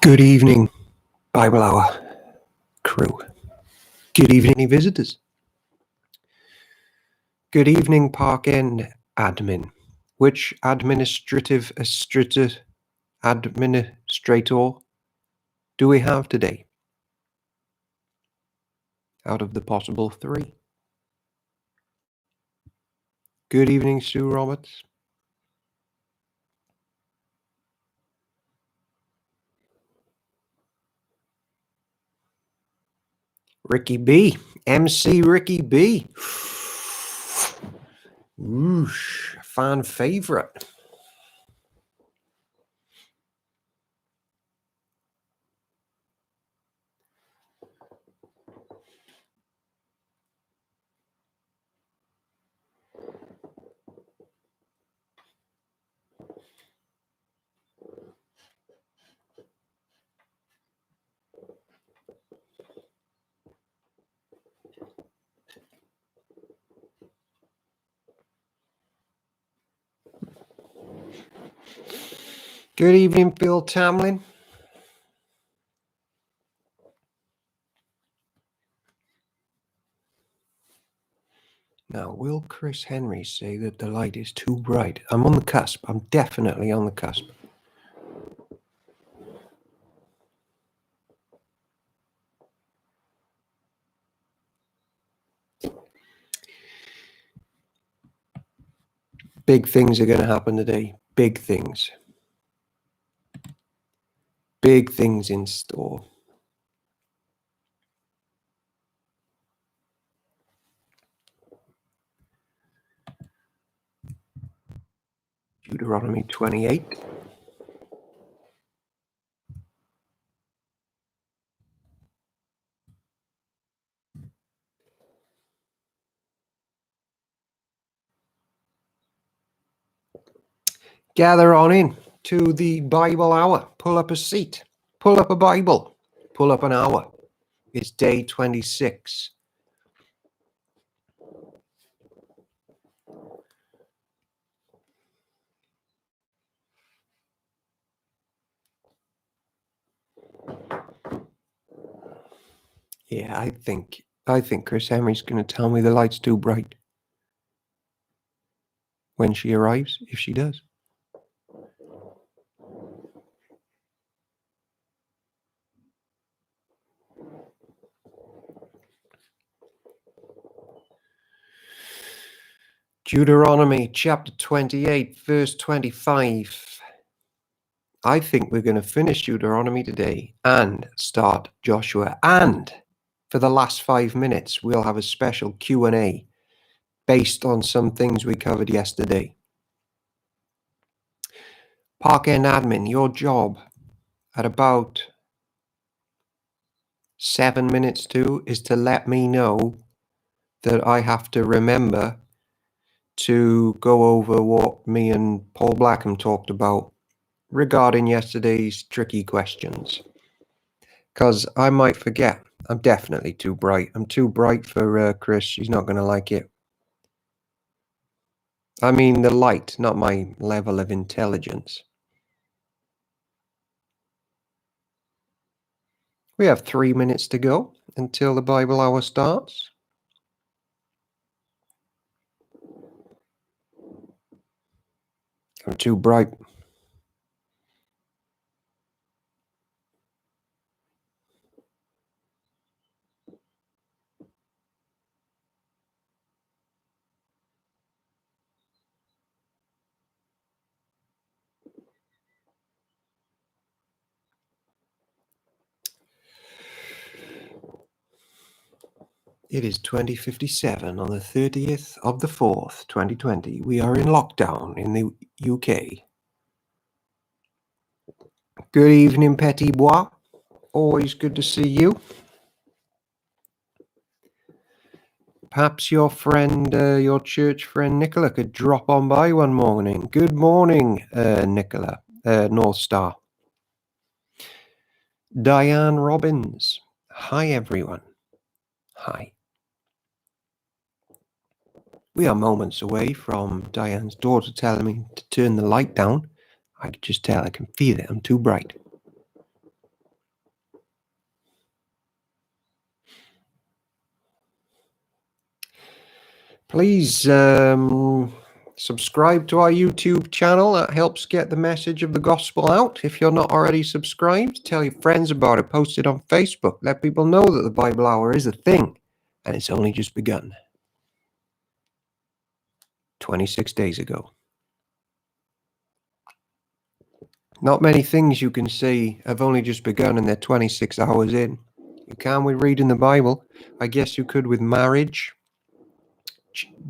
Good evening, Bible Hour crew. Good evening, visitors. Good evening, Park End admin. Which administrator do we have today? Out of the possible three. Good evening, Sue Roberts. Ricky B. MC Ricky B. Whoosh, fan favorite. Good evening, Bill Tamlin. Now, will Chris Henry say that the light is too bright? I'm on the cusp. I'm definitely on the cusp. Big things are going to happen today. Big things. Big things in store. Deuteronomy 28. Gather on in to the Bible Hour. Pull up a seat. Pull up a Bible. Pull up an hour. It's day 26. Yeah, I think Chris Henry's going to tell me the light's too bright when she arrives, if she does. Deuteronomy chapter 28, verse 25. I think we're going to finish Deuteronomy today and start Joshua. And for the last 5 minutes, we'll have a special Q&A based on some things we covered yesterday. Park End admin, your job at about 7 minutes to is to let me know that I have to remember to go over what me and Paul Blackham talked about regarding yesterday's tricky questions. Because I might forget. I'm definitely too bright. I'm too bright for Chris. She's not going to like it. I mean the light, not my level of intelligence. We have 3 minutes to go until the Bible Hour starts. I'm too bright. It is 20:57 on the 30th of the 4th, 2020. We are in lockdown in the UK. Good evening, Petit Bois. Always good to see you. Perhaps your friend, your church friend Nicola could drop on by one morning. Good morning, Nicola, North Star. Diane Robbins. Hi, everyone. Hi. We are moments away from Diane's daughter telling me to turn the light down. I can just tell, I can feel it. I'm too bright. Please subscribe to our YouTube channel. That helps get the message of the gospel out. If you're not already subscribed, tell your friends about it. Post it on Facebook. Let people know that the Bible Hour is a thing, and it's only just begun. 26 days ago. Not many things you can say have only just begun and they're 26 hours in. You can with reading the Bible. I guess you could with marriage,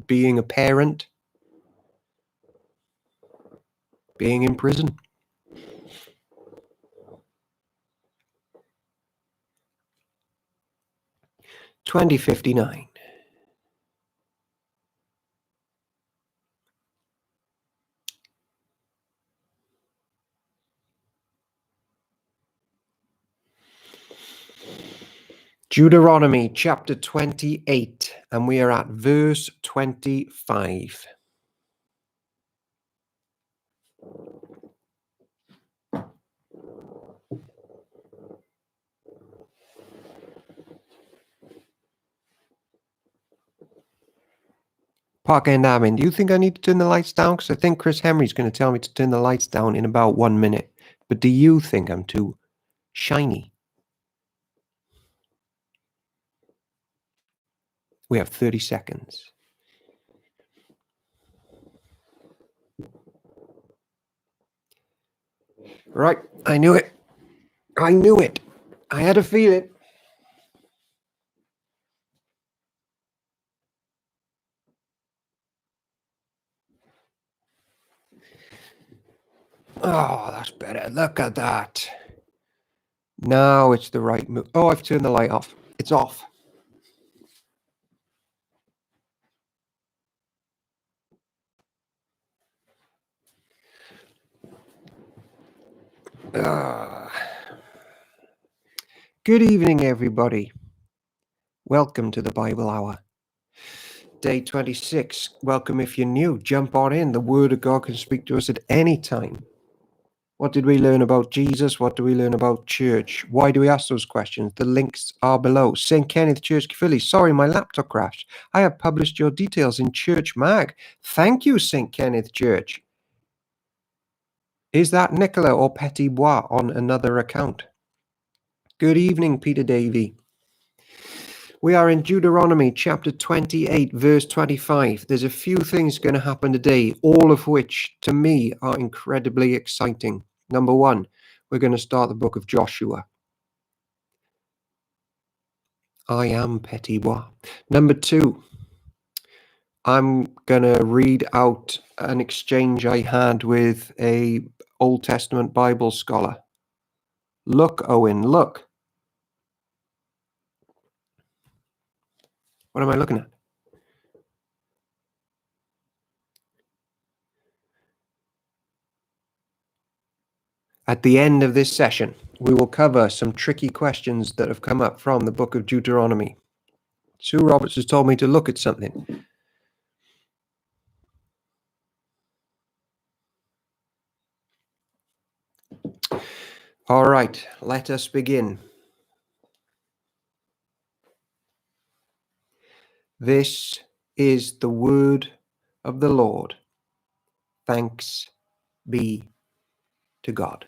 being a parent, being in prison. $20.59. Deuteronomy chapter 28, and we are at verse 25. Parker and Armin, do you think I need to turn the lights down? Because I think Chris Henry's going to tell me to turn the lights down in about 1 minute. But do you think I'm too shiny? We have 30 seconds. Right, I knew it. I knew it. I had a feeling. Oh, that's better. Look at that. Now it's the right move. Oh, I've turned the light off. It's off. Good evening, everybody. Welcome to the Bible Hour. Day 26. Welcome if you're new. Jump on in. The Word of God can speak to us at any time. What did we learn about Jesus? What do we learn about church? Why do we ask those questions? The links are below. St. Kenneth Church, Philly. Sorry, my laptop crashed. I have published your details in Church Mag. Thank you, St. Kenneth Church. Is that Nicola or Petit Bois on another account? Good evening, Peter Davey. We are in Deuteronomy chapter 28, verse 25. There's a few things going to happen today, all of which, to me, are incredibly exciting. Number one, we're going to start the book of Joshua. I am Petit Bois. Number two, I'm going to read out an exchange I had with a Old Testament Bible scholar. Look, Owen, look. What am I looking at? At the end of this session, we will cover some tricky questions that have come up from the book of Deuteronomy. Sue Roberts has told me to look at something. All right, let us begin. This is the word of the Lord. Thanks be to God.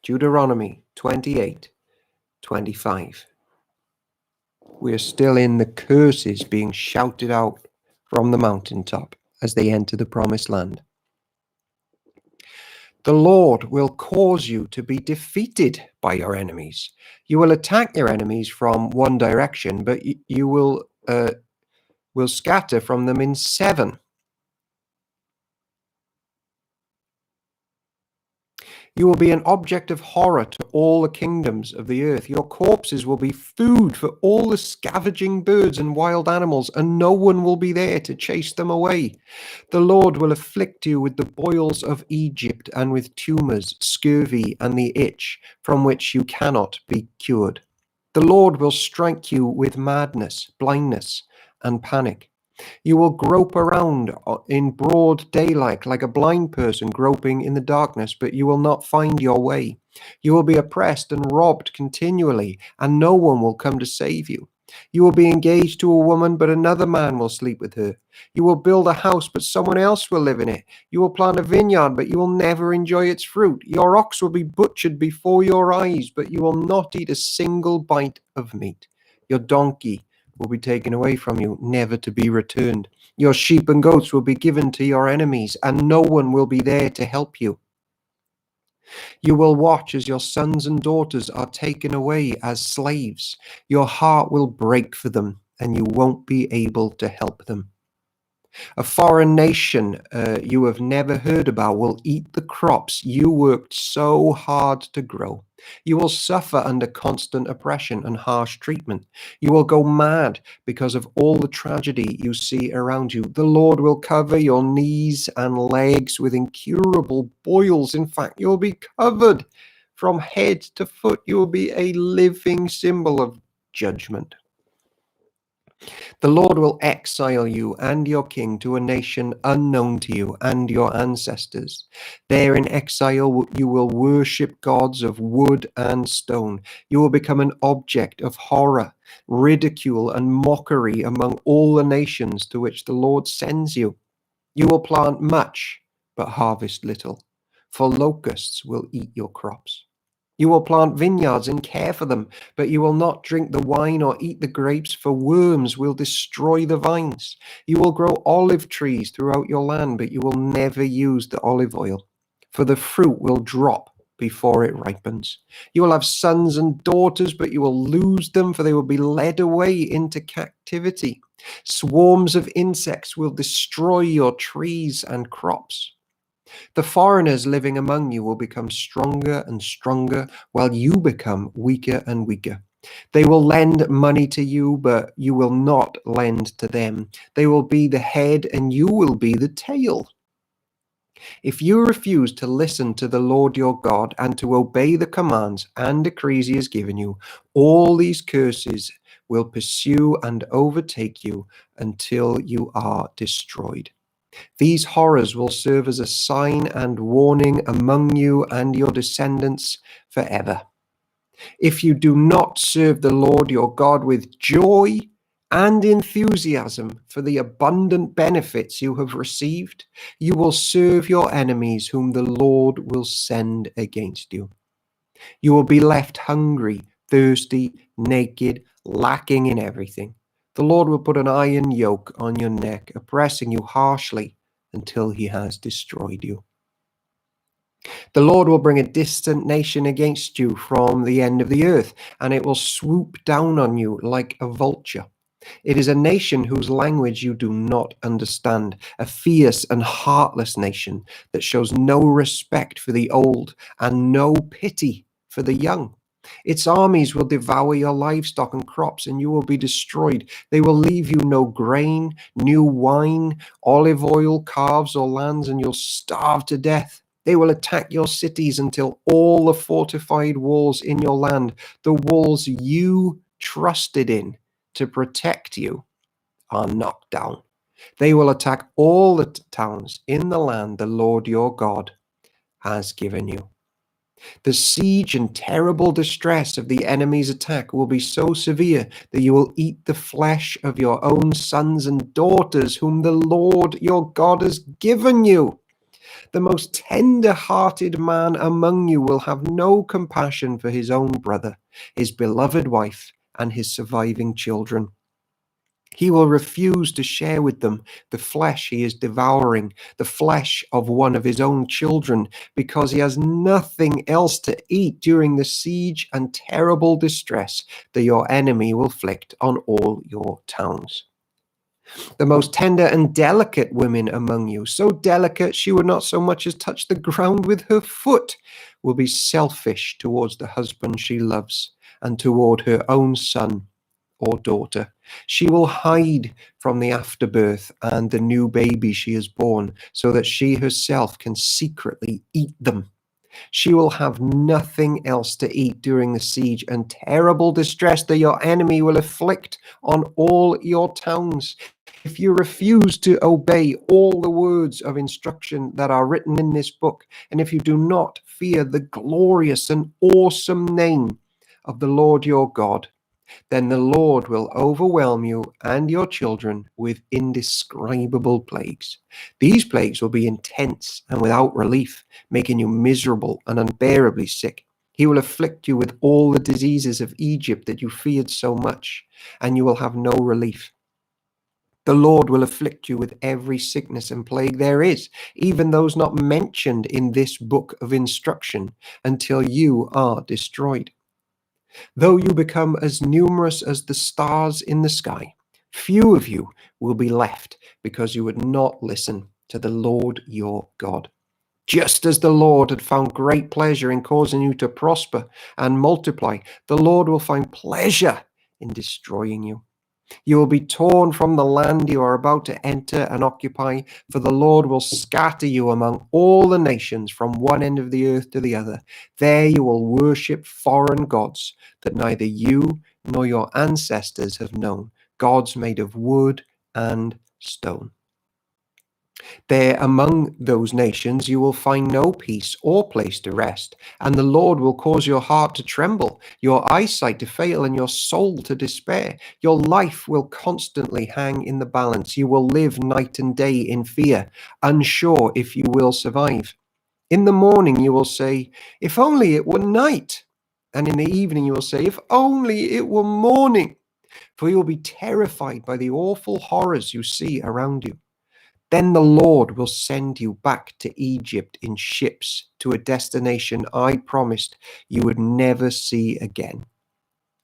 Deuteronomy 28:25. We are still in the curses being shouted out from the mountaintop as they enter the promised land. The Lord will cause you to be defeated by your enemies. You will attack your enemies from one direction, but you will scatter from them in 7. You will be an object of horror to all the kingdoms of the earth. Your corpses will be food for all the scavenging birds and wild animals, and no one will be there to chase them away. The Lord will afflict you with the boils of Egypt and with tumors, scurvy, and the itch, from which you cannot be cured. The Lord will strike you with madness, blindness, and panic. You will grope around in broad daylight like a blind person groping in the darkness, but you will not find your way. You will be oppressed and robbed continually, and no one will come to save you. You will be engaged to a woman, but another man will sleep with her. You will build a house, but someone else will live in it. You will plant a vineyard, but you will never enjoy its fruit. Your ox will be butchered before your eyes, but you will not eat a single bite of meat. Your donkey will be taken away from you, never to be returned. Your sheep and goats will be given to your enemies, and no one will be there to help you. You will watch as your sons and daughters are taken away as slaves. Your heart will break for them, and you won't be able to help them. A foreign nation you have never heard about will eat the crops you worked so hard to grow. You will suffer under constant oppression and harsh treatment. You will go mad because of all the tragedy you see around you. The Lord will cover your knees and legs with incurable boils. In fact, you will be covered from head to foot. You will be a living symbol of judgment. The Lord will exile you and your king to a nation unknown to you and your ancestors. There in exile, you will worship gods of wood and stone. You will become an object of horror, ridicule, and mockery among all the nations to which the Lord sends you. You will plant much, but harvest little, for locusts will eat your crops. You will plant vineyards and care for them, but you will not drink the wine or eat the grapes, for worms will destroy the vines. You will grow olive trees throughout your land, but you will never use the olive oil, for the fruit will drop before it ripens. You will have sons and daughters, but you will lose them, for they will be led away into captivity. Swarms of insects will destroy your trees and crops. The foreigners living among you will become stronger and stronger, while you become weaker and weaker. They will lend money to you, but you will not lend to them. They will be the head, and you will be the tail. If you refuse to listen to the Lord your God and to obey the commands and decrees he has given you, all these curses will pursue and overtake you until you are destroyed. These horrors will serve as a sign and warning among you and your descendants forever. If you do not serve the Lord your God with joy and enthusiasm for the abundant benefits you have received, you will serve your enemies whom the Lord will send against you. You will be left hungry, thirsty, naked, lacking in everything. The Lord will put an iron yoke on your neck, oppressing you harshly until he has destroyed you. The Lord will bring a distant nation against you from the end of the earth, and it will swoop down on you like a vulture. It is a nation whose language you do not understand, a fierce and heartless nation that shows no respect for the old and no pity for the young. Its armies will devour your livestock and crops, and you will be destroyed. They will leave you no grain, new wine, olive oil, calves, or lands, and you'll starve to death. They will attack your cities until all the fortified walls in your land, the walls you trusted in to protect you, are knocked down. They will attack all the towns in the land the Lord your God has given you. The siege and terrible distress of the enemy's attack will be so severe that you will eat the flesh of your own sons and daughters whom the Lord your God has given you. The most tender-hearted man among you will have no compassion for his own brother, his beloved wife, and his surviving children. He will refuse to share with them the flesh he is devouring, the flesh of one of his own children, because he has nothing else to eat during the siege and terrible distress that your enemy will inflict on all your towns. The most tender and delicate women among you, so delicate she would not so much as touch the ground with her foot, will be selfish towards the husband she loves and toward her own son or daughter. She will hide from the afterbirth and the new baby she has born, so that she herself can secretly eat them. She will have nothing else to eat during the siege and terrible distress that your enemy will inflict on all your towns. If you refuse to obey all the words of instruction that are written in this book, and if you do not fear the glorious and awesome name of the Lord your God, then the Lord will overwhelm you and your children with indescribable plagues. These plagues will be intense and without relief, making you miserable and unbearably sick. He will afflict you with all the diseases of Egypt that you feared so much, and you will have no relief. The Lord will afflict you with every sickness and plague there is, even those not mentioned in this book of instruction, until you are destroyed. Though you become as numerous as the stars in the sky, few of you will be left, because you would not listen to the Lord your God. Just as the Lord had found great pleasure in causing you to prosper and multiply, the Lord will find pleasure in destroying you. You will be torn from the land you are about to enter and occupy, for the Lord will scatter you among all the nations from one end of the earth to the other. There you will worship foreign gods that neither you nor your ancestors have known, gods made of wood and stone. There among those nations you will find no peace or place to rest, and the Lord will cause your heart to tremble, your eyesight to fail, and your soul to despair. Your life will constantly hang in the balance. You will live night and day in fear, unsure if you will survive. In the morning you will say, "If only it were night." And in the evening you will say, "If only it were morning." For you will be terrified by the awful horrors you see around you. Then the Lord will send you back to Egypt in ships, to a destination I promised you would never see again.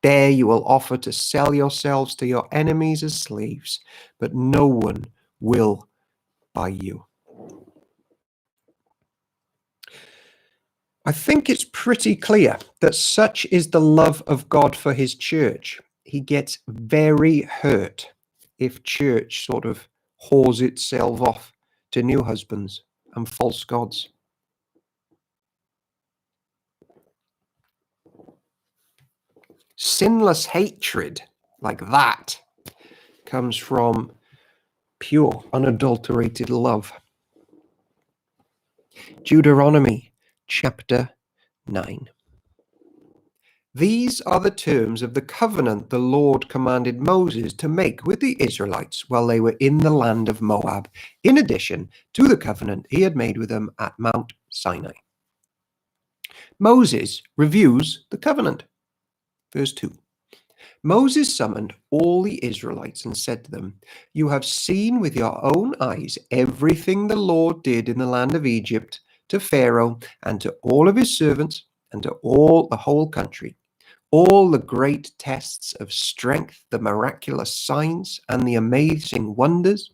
There you will offer to sell yourselves to your enemies as slaves, but no one will buy you. I think it's pretty clear that such is the love of God for his church. He gets very hurt if church sort of whores itself off to new husbands and false gods. Sinless hatred like that comes from pure, unadulterated love. Deuteronomy chapter 9. These are the terms of the covenant the Lord commanded Moses to make with the Israelites while they were in the land of Moab, in addition to the covenant he had made with them at Mount Sinai. Moses reviews the covenant. Verse 2. Moses summoned all the Israelites and said to them, "You have seen with your own eyes everything the Lord did in the land of Egypt to Pharaoh and to all of his servants and to all the whole country, all the great tests of strength, the miraculous signs, and the amazing wonders.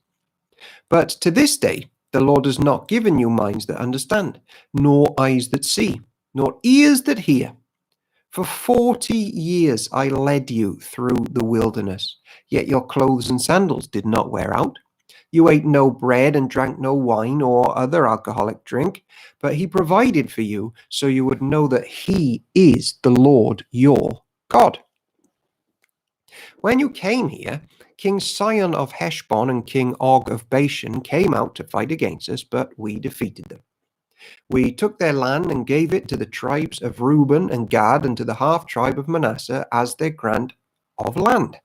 But to this day, the Lord has not given you minds that understand, nor eyes that see, nor ears that hear. For 40 years I led you through the wilderness, yet your clothes and sandals did not wear out. You ate no bread and drank no wine or other alcoholic drink, but he provided for you so you would know that he is the Lord your God. When you came here, King Sihon of Heshbon and King Og of Bashan came out to fight against us, but we defeated them. We took their land and gave it to the tribes of Reuben and Gad and to the half tribe of Manasseh as their grant of land.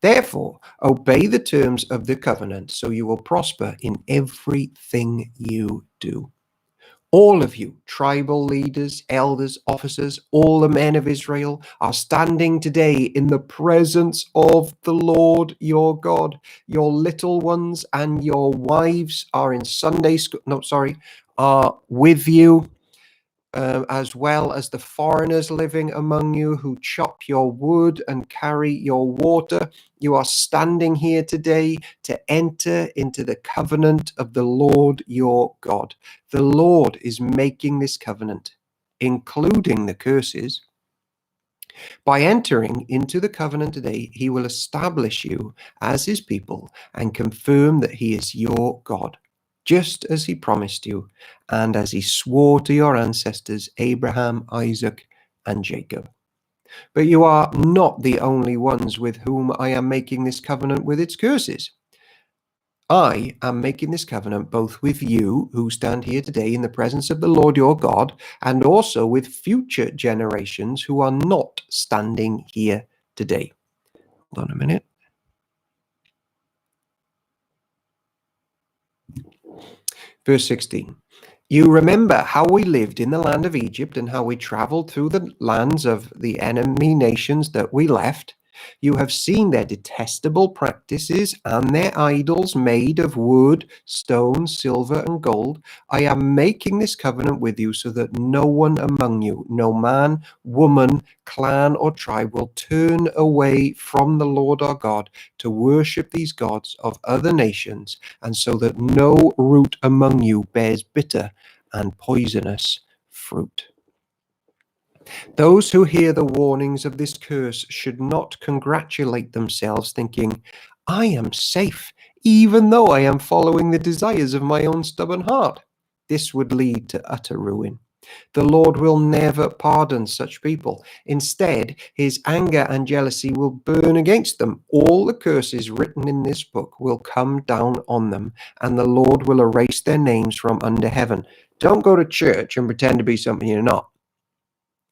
Therefore, obey the terms of the covenant, so you will prosper in everything you do. All of you, tribal leaders, elders, officers, all the men of Israel, are standing today in the presence of the Lord your God. Your little ones and your wives are in Sunday school, are with you, as well as the foreigners living among you who chop your wood and carry your water. You are standing here today to enter into the covenant of the Lord your God. The Lord is making this covenant, including the curses. By entering into the covenant today, he will establish you as his people and confirm that he is your God, just as he promised you, and as he swore to your ancestors, Abraham, Isaac, and Jacob. But you are not the only ones with whom I am making this covenant with its curses. I am making this covenant both with you who stand here today in the presence of the Lord your God, and also with future generations who are not standing here today. Hold on a minute. Verse 16. You remember how we lived in the land of Egypt and how we traveled through the lands of the enemy nations that we left. You have seen their detestable practices and their idols made of wood, stone, silver, and gold. I am making this covenant with you so that no one among you, no man, woman, clan, or tribe will turn away from the Lord our God to worship these gods of other nations, and so that no root among you bears bitter and poisonous fruit. Those who hear the warnings of this curse should not congratulate themselves, thinking, I am safe, even though I am following the desires of my own stubborn heart. This would lead to utter ruin. The Lord will never pardon such people. Instead, his anger and jealousy will burn against them. All the curses written in this book will come down on them, and the Lord will erase their names from under heaven. Don't go to church and pretend to be something you're not,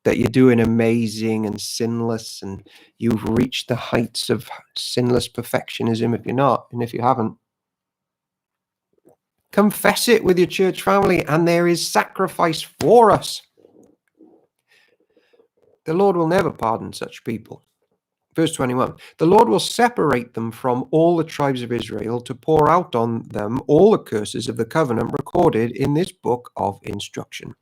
that you're doing amazing and sinless and you've reached the heights of sinless perfectionism if you're not, and if you haven't. Confess it with your church family, and there is sacrifice for us. The Lord will never pardon such people. Verse 21, the Lord will separate them from all the tribes of Israel to pour out on them all the curses of the covenant recorded in this book of instruction.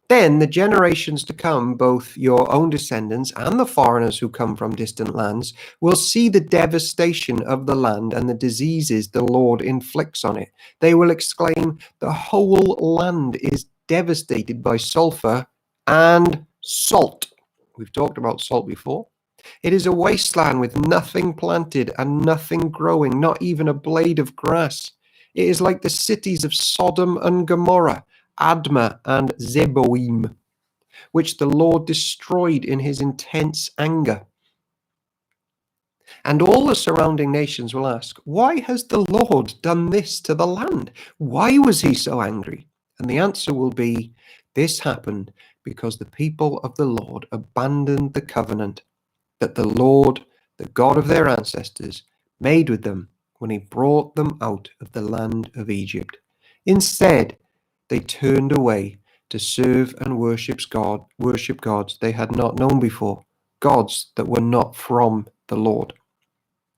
Then the generations to come, both your own descendants and the foreigners who come from distant lands, will see the devastation of the land and the diseases the Lord inflicts on it. They will exclaim, the whole land is devastated by sulfur and salt. We've talked about salt before. It is a wasteland with nothing planted and nothing growing, not even a blade of grass. It is like the cities of Sodom and Gomorrah, Admah and Zeboim, which the Lord destroyed in his intense anger. And all the surrounding nations will ask, why has the Lord done this to the land? Why was he so angry? And the answer will be, this happened because the people of the Lord abandoned the covenant that the Lord, the God of their ancestors, made with them when he brought them out of the land of Egypt. Instead, they turned away to serve and worship gods they had not known before, gods that were not from the Lord.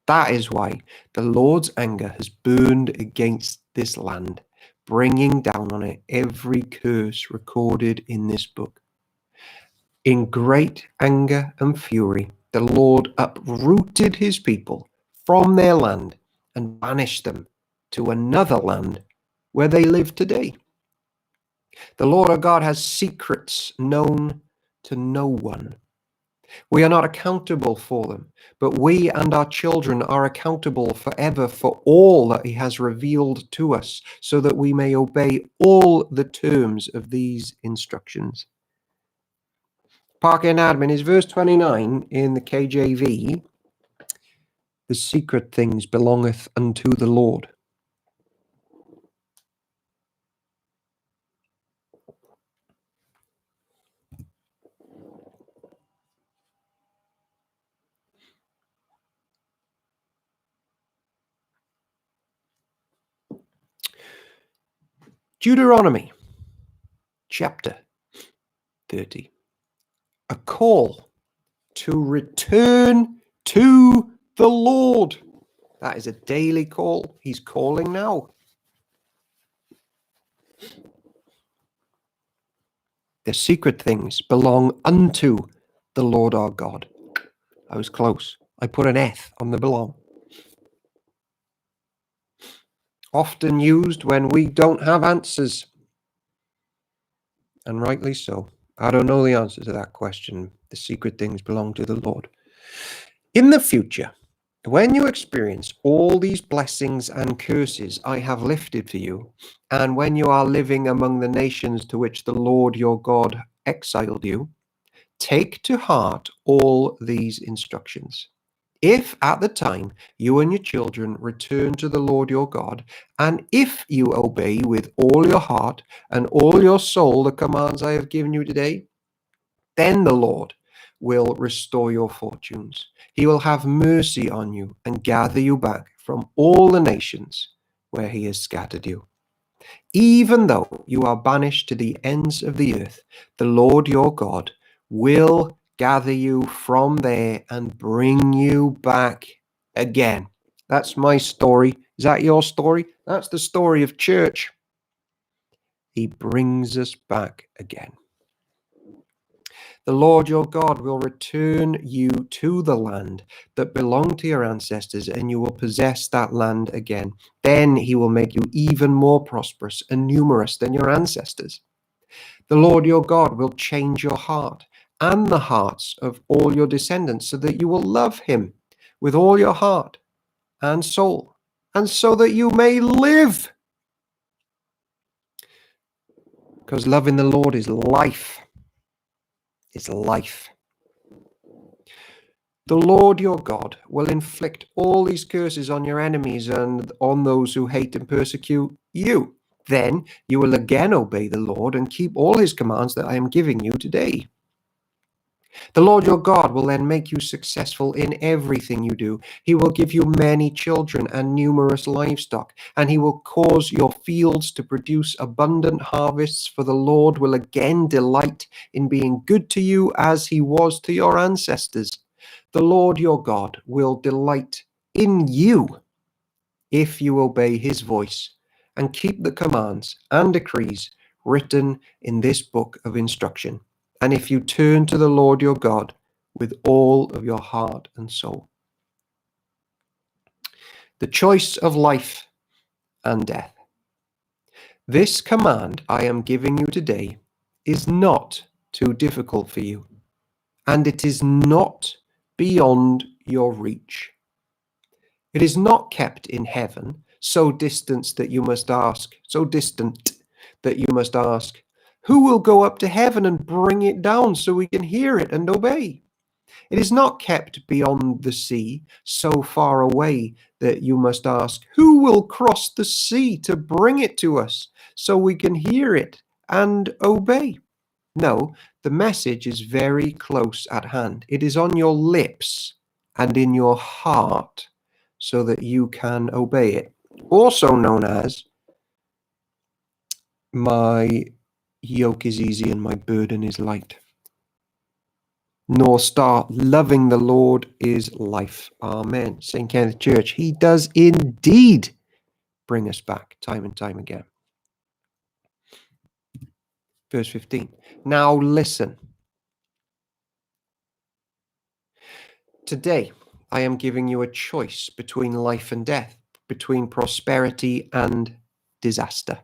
That is why the Lord's anger has burned against this land, bringing down on it every curse recorded in this book. In great anger and fury, the Lord uprooted his people from their land and banished them to another land where they live today. The Lord our God has secrets known to no one. We are not accountable for them, but we and our children are accountable forever for all that he has revealed to us, so that we may obey all the terms of these instructions. Parker and admin is verse 29 in the KJV. The secret things belongeth unto the Lord. Deuteronomy chapter 30. A call to return to the Lord. That is a daily call. He's calling now. The secret things belong unto the Lord our God. I was close. I put an F on the belong. Often used when we don't have answers. And rightly so. I don't know the answer to that question. The secret things belong to the Lord. In the future, when you experience all these blessings and curses I have lifted for you, and when you are living among the nations to which the Lord your God exiled you, take to heart all these instructions. If at the time you and your children return to the Lord your God, and if you obey with all your heart and all your soul the commands I have given you today, then the Lord will restore your fortunes. He will have mercy on you and gather you back from all the nations where he has scattered you. Even though you are banished to the ends of the earth, the Lord your God will gather you from there and bring you back again. That's my story. Is that your story? That's the story of church. He brings us back again. The Lord your God will return you to the land that belonged to your ancestors, and you will possess that land again. Then he will make you even more prosperous and numerous than your ancestors. The Lord your God will change your heart and the hearts of all your descendants, so that you will love him with all your heart and soul, and so that you may live. Because loving the Lord is life. It's life. The Lord your God will inflict all these curses on your enemies and on those who hate and persecute you. Then you will again obey the Lord and keep all his commands that I am giving you today. The Lord your God will then make you successful in everything you do. He will give you many children and numerous livestock, and he will cause your fields to produce abundant harvests, for the Lord will again delight in being good to you as he was to your ancestors. The Lord your God will delight in you if you obey his voice and keep the commands and decrees written in this book of instruction, and if you turn to the Lord your God with all of your heart and soul. The choice of life and death. This command I am giving you today is not too difficult for you, and it is not beyond your reach. It is not kept in heaven, so distant that you must ask, who will go up to heaven and bring it down so we can hear it and obey? It is not kept beyond the sea, so far away that you must ask, who will cross the sea to bring it to us so we can hear it and obey? No, the message is very close at hand. It is on your lips and in your heart, so that you can obey it. Also known as, my yoke is easy and my burden is light. North Star, loving the Lord is life. Amen. St. Kenneth Church, he does indeed bring us back time and time again. Verse 15. Now listen. Today, I am giving you a choice between life and death, between prosperity and disaster.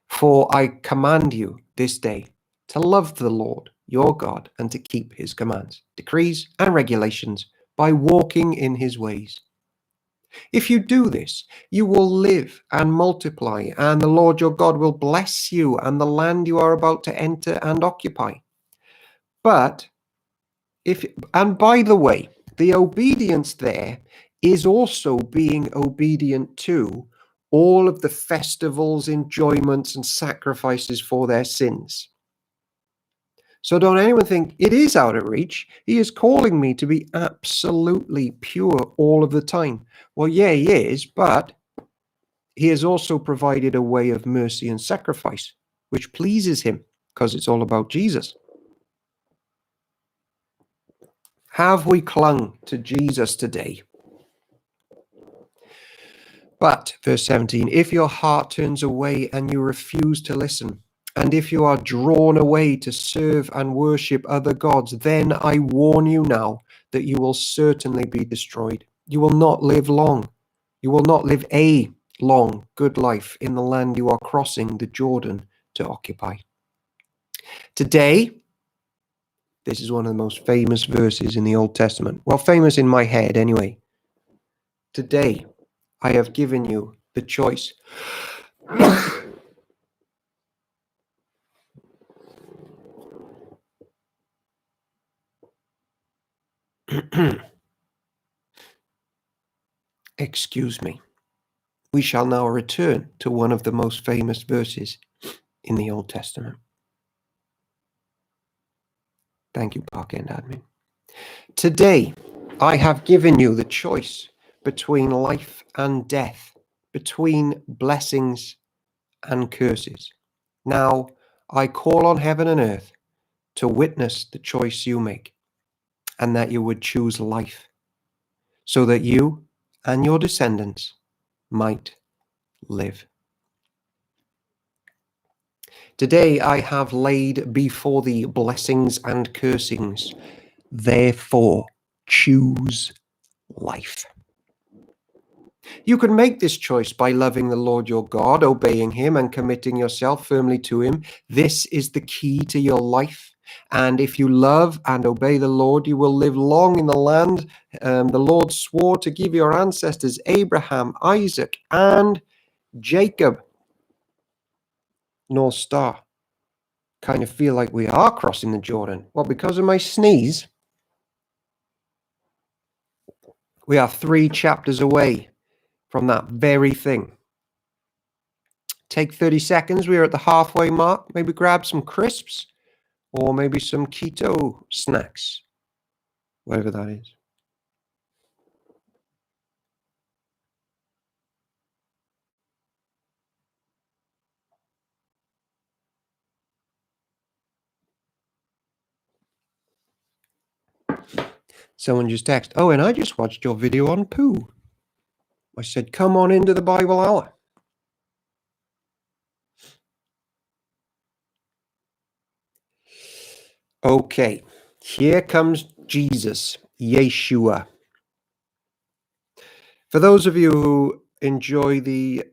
For I command you this day to love the Lord your God and to keep his commands, decrees, and regulations by walking in his ways. If you do this, you will live and multiply, and the Lord your God will bless you and the land you are about to enter and occupy. And by the way, the obedience there is also being obedient to all of the festivals, enjoyments, and sacrifices for their sins. So don't anyone think it is out of reach. He is calling me to be absolutely pure all of the time. Well, yeah, he is, but he has also provided a way of mercy and sacrifice, which pleases him, because it's all about Jesus. Have we clung to Jesus today? But, verse 17, if your heart turns away and you refuse to listen, and if you are drawn away to serve and worship other gods, then I warn you now that you will certainly be destroyed. You will not live long. You will not live a long, good life in the land you are crossing the Jordan to occupy. Today, this is one of the most famous verses in the Old Testament. Well, famous in my head anyway. Today, I have given you the choice. Excuse me. We shall now return to one of the most famous verses in the Old Testament. Thank you, Parkend Admin. Today, I have given you the choice between life and death, between blessings and curses. Now, I call on heaven and earth to witness the choice you make, and that you would choose life, so that you and your descendants might live. Today I have laid before thee blessings and cursings. Therefore, choose life. You can make this choice by loving the Lord your God, obeying him, and committing yourself firmly to him. This is the key to your life. And if you love and obey the Lord, you will live long in the land the Lord swore to give your ancestors, Abraham, Isaac, and Jacob. North Star. Kind of feel like we are crossing the Jordan. Well, because of my sneeze, we are 3 chapters away from that very thing. Take 30 seconds. We are at the halfway mark. Maybe grab some crisps or maybe some keto snacks, whatever that is. Someone just texted, oh, and I just watched your video on poo. I said, come on into the Bible hour. Okay, here comes Jesus, Yeshua. For those of you who enjoy the,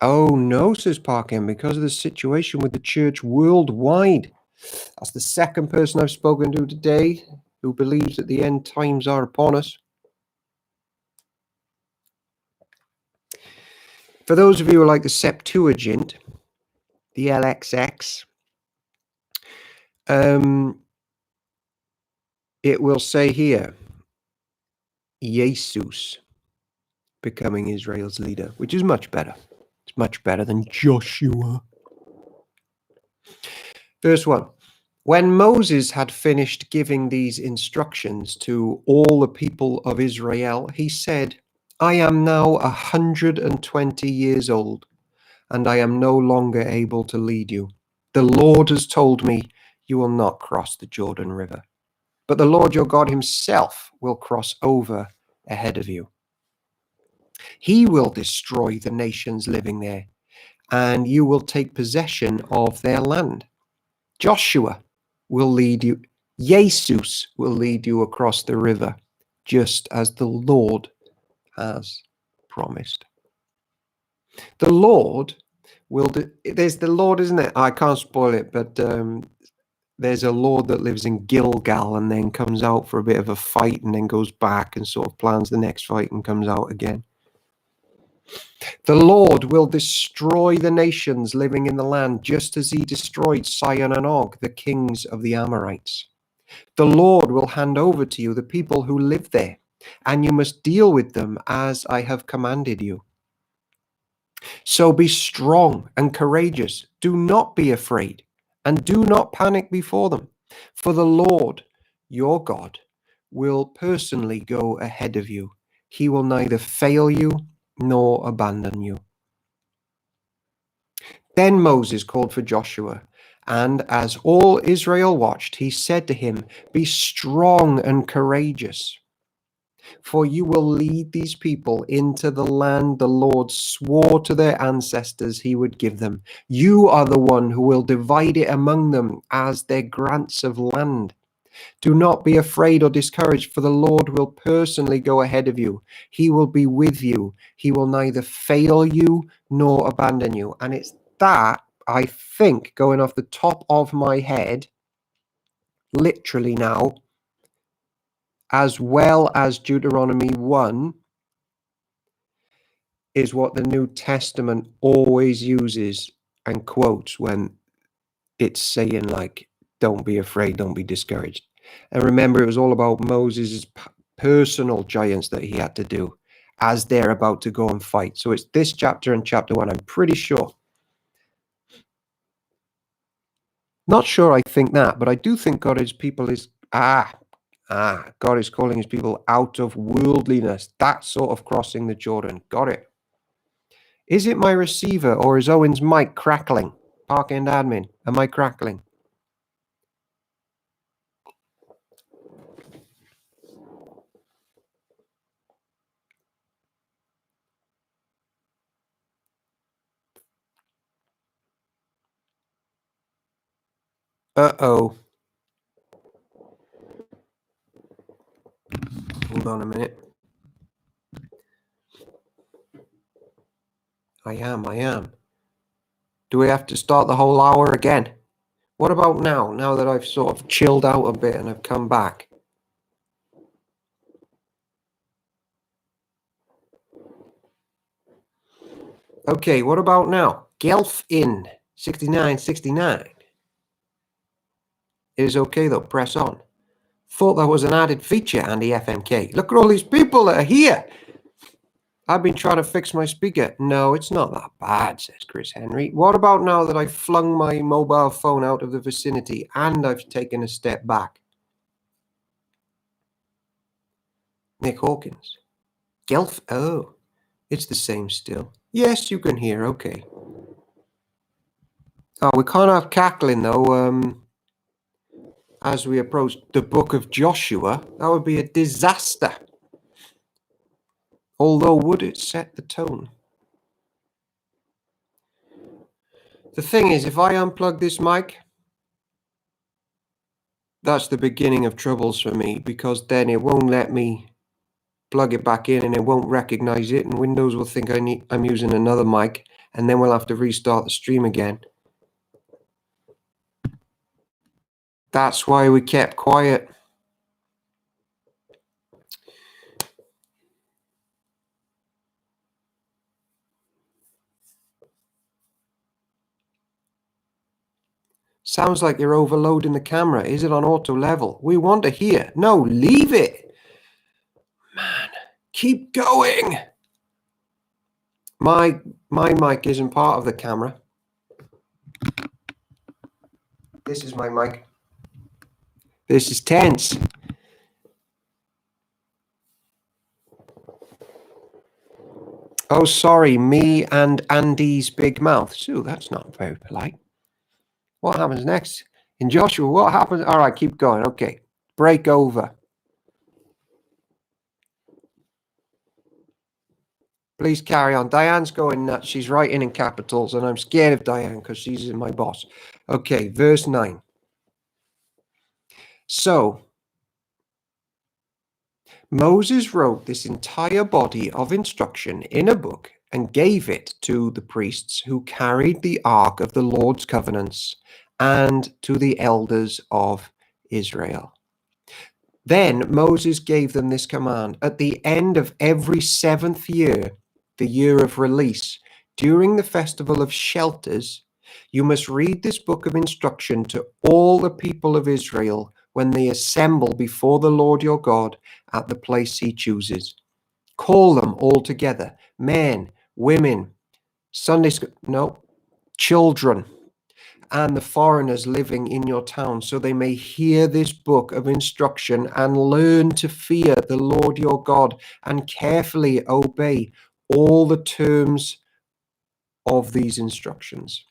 oh no, says Parkham, because of the situation with the church worldwide. That's the second person I've spoken to today who believes that the end times are upon us. For those of you who like the Septuagint, the LXX, it will say here, Jesus becoming Israel's leader, which is much better. It's much better than Joshua. Verse 1. When Moses had finished giving these instructions to all the people of Israel, he said, I am now 120 years old, and I am no longer able to lead you. The Lord has told me you will not cross the Jordan River, but the Lord your God himself will cross over ahead of you. He will destroy the nations living there, and you will take possession of their land. Joshua will lead you. Jesus will lead you across the river, just as the Lord has promised. The Lord will there's the Lord, isn't it? I can't spoil it, but there's a Lord that lives in Gilgal and then comes out for a bit of a fight and then goes back and sort of plans the next fight and comes out again. The Lord will destroy the nations living in the land, just as he destroyed Sihon and Og, the kings of the Amorites. The Lord will hand over to you the people who live there, and you must deal with them as I have commanded you. So be strong and courageous. Do not be afraid, and do not panic before them. For the Lord, your God, will personally go ahead of you. He will neither fail you nor abandon you. Then Moses called for Joshua, and as all Israel watched, he said to him, be strong and courageous, for you will lead these people into the land the Lord swore to their ancestors he would give them. You are the one who will divide it among them as their grants of land. Do not be afraid or discouraged, for the Lord will personally go ahead of you. He will be with you. He will neither fail you nor abandon you. And it's that, I think, going off the top of my head, literally now, as well as Deuteronomy 1, is what the New Testament always uses and quotes when it's saying, like, don't be afraid, don't be discouraged. And remember, it was all about Moses' personal giants that he had to do as they're about to go and fight. So it's this chapter and chapter 1, I'm pretty sure. Not sure I think that, but I do think God is God is calling his people out of worldliness. That sort of crossing the Jordan. Got it. Is it my receiver or is Owen's mic crackling? Park End admin, am I crackling? Uh-oh. Hold on a minute. I am. Do we have to start the whole hour again? What about now that I've sort of chilled out a bit and I've come back? Okay, what about now? Gelf in 6969. It is okay though, press on. Thought that was an added feature, Andy FMK. Look at all these people that are here. I've been trying to fix my speaker. No, it's not that bad, says Chris Henry. What about now that I've flung my mobile phone out of the vicinity and I've taken a step back? Nick Hawkins. Gelf, oh, it's the same still. Yes, you can hear, okay. Oh, we can't have cackling though, as we approach the book of Joshua. That would be a disaster. Although, would it set the tone? The thing is, if I unplug this mic, that's the beginning of troubles for me, because then it won't let me plug it back in and it won't recognize it, and Windows will think I'm using another mic, and then we'll have to restart the stream again. That's why we kept quiet. Sounds like you're overloading the camera. Is it on auto level? We want to hear. No, leave it. Man, keep going. My mic isn't part of the camera. This is my mic. This is tense. Oh, sorry, me and Andy's big mouth. Sue, that's not very polite. What happens next? In Joshua, what happens? All right, keep going. Okay, break over. Please carry on. Diane's going nuts. She's writing in capitals, and I'm scared of Diane because she's my boss. Okay, verse 9. So, Moses wrote this entire body of instruction in a book and gave it to the priests who carried the ark of the Lord's covenants and to the elders of Israel. Then Moses gave them this command: at the end of every seventh year, the year of release, during the festival of shelters, you must read this book of instruction to all the people of Israel when they assemble before the Lord your God at the place he chooses. Call them all together, men, women, children, and the foreigners living in your town, so they may hear this book of instruction and learn to fear the Lord your God and carefully obey all the terms of these instructions.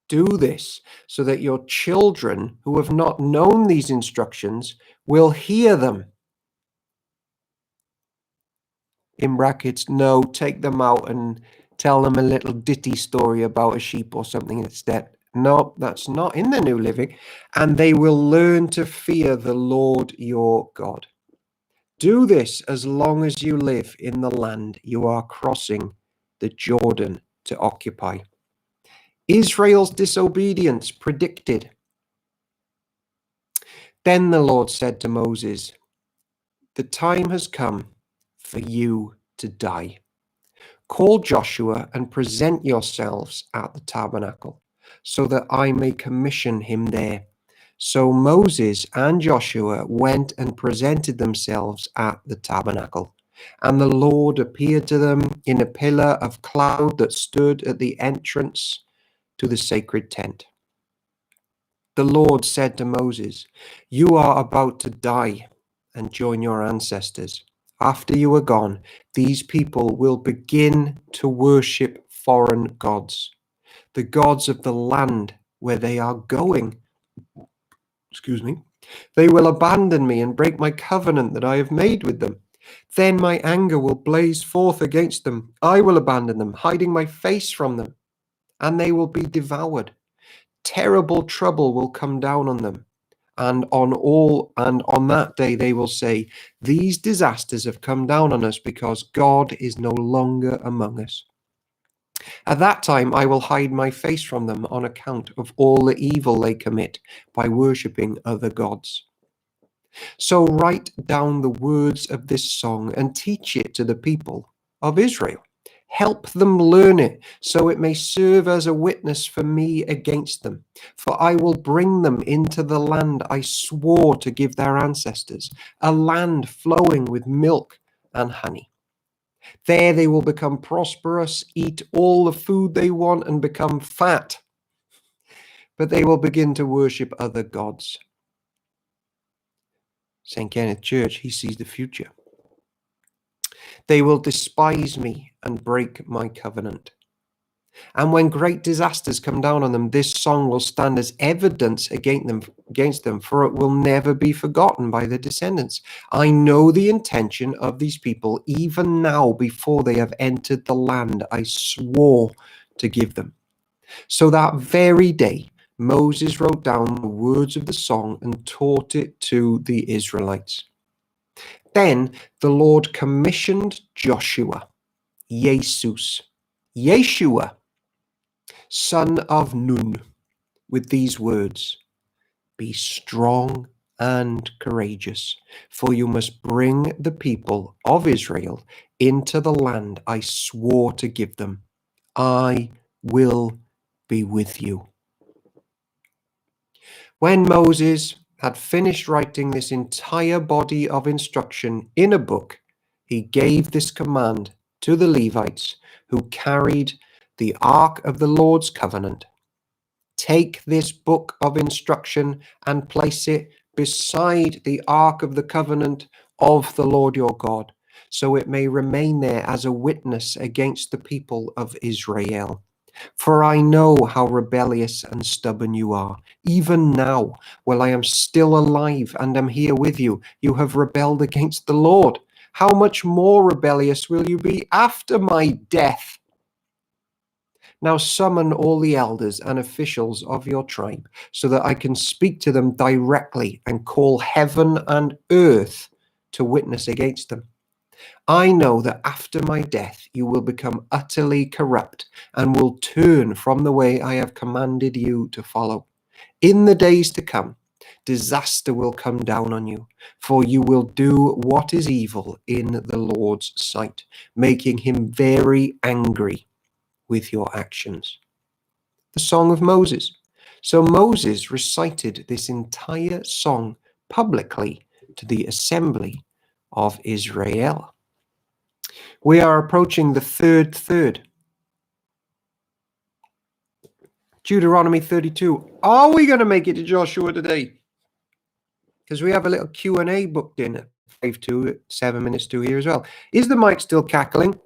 Do this so that your children who have not known these instructions will hear them. In brackets, no, take them out and tell them a little ditty story about a sheep or something instead. No, that's not in the New Living. And they will learn to fear the Lord your God. Do this as long as you live in the land you are crossing the Jordan to occupy. Israel's disobedience predicted. Then the Lord said to Moses, the time has come for you to die. Call Joshua and present yourselves at the tabernacle, so that I may commission him there. So Moses and Joshua went and presented themselves at the tabernacle. And the Lord appeared to them in a pillar of cloud that stood at the entrance to the sacred tent. The Lord said to Moses, "You are about to die and join your ancestors. After you are gone, these people will begin to worship foreign gods, the gods of the land where they are going. Excuse me. They will abandon me and break my covenant that I have made with them. Then my anger will blaze forth against them. I will abandon them, hiding my face from them, and they will be devoured. Terrible trouble will come down on them. And on that day they will say, 'These disasters have come down on us because God is no longer among us.' At that time I will hide my face from them on account of all the evil they commit by worshipping other gods. So write down the words of this song and teach it to the people of Israel. Help them learn it, so it may serve as a witness for me against them. For I will bring them into the land I swore to give their ancestors, a land flowing with milk and honey. There they will become prosperous, eat all the food they want, and become fat. But they will begin to worship other gods." St. Kenneth Church, he sees the future. "They will despise me and break my covenant. And when great disasters come down on them, this song will stand as evidence against them, for it will never be forgotten by their descendants. I know the intention of these people, even now before they have entered the land I swore to give them." So that very day, Moses wrote down the words of the song and taught it to the Israelites. Then the Lord commissioned Joshua, Yeshua, son of Nun, with these words: "Be strong and courageous, for you must bring the people of Israel into the land I swore to give them. I will be with you." When Moses had finished writing this entire body of instruction in a book, he gave this command to the Levites who carried the Ark of the Lord's covenant: "Take this book of instruction and place it beside the Ark of the covenant of the Lord your God, so it may remain there as a witness against the people of Israel. For I know how rebellious and stubborn you are. Even now, while I am still alive and am here with you, you have rebelled against the Lord. How much more rebellious will you be after my death? Now summon all the elders and officials of your tribe, so that I can speak to them directly and call heaven and earth to witness against them. I know that after my death you will become utterly corrupt and will turn from the way I have commanded you to follow. In the days to come, disaster will come down on you, for you will do what is evil in the Lord's sight, making him very angry with your actions." The Song of Moses. So Moses recited this entire song publicly to the assembly of Israel. We are approaching the third. Deuteronomy 32. Are we going to make it to Joshua today? Because we have a little Q&A booked in at 5:2 at 7 minutes to here as well. Is the mic still cackling?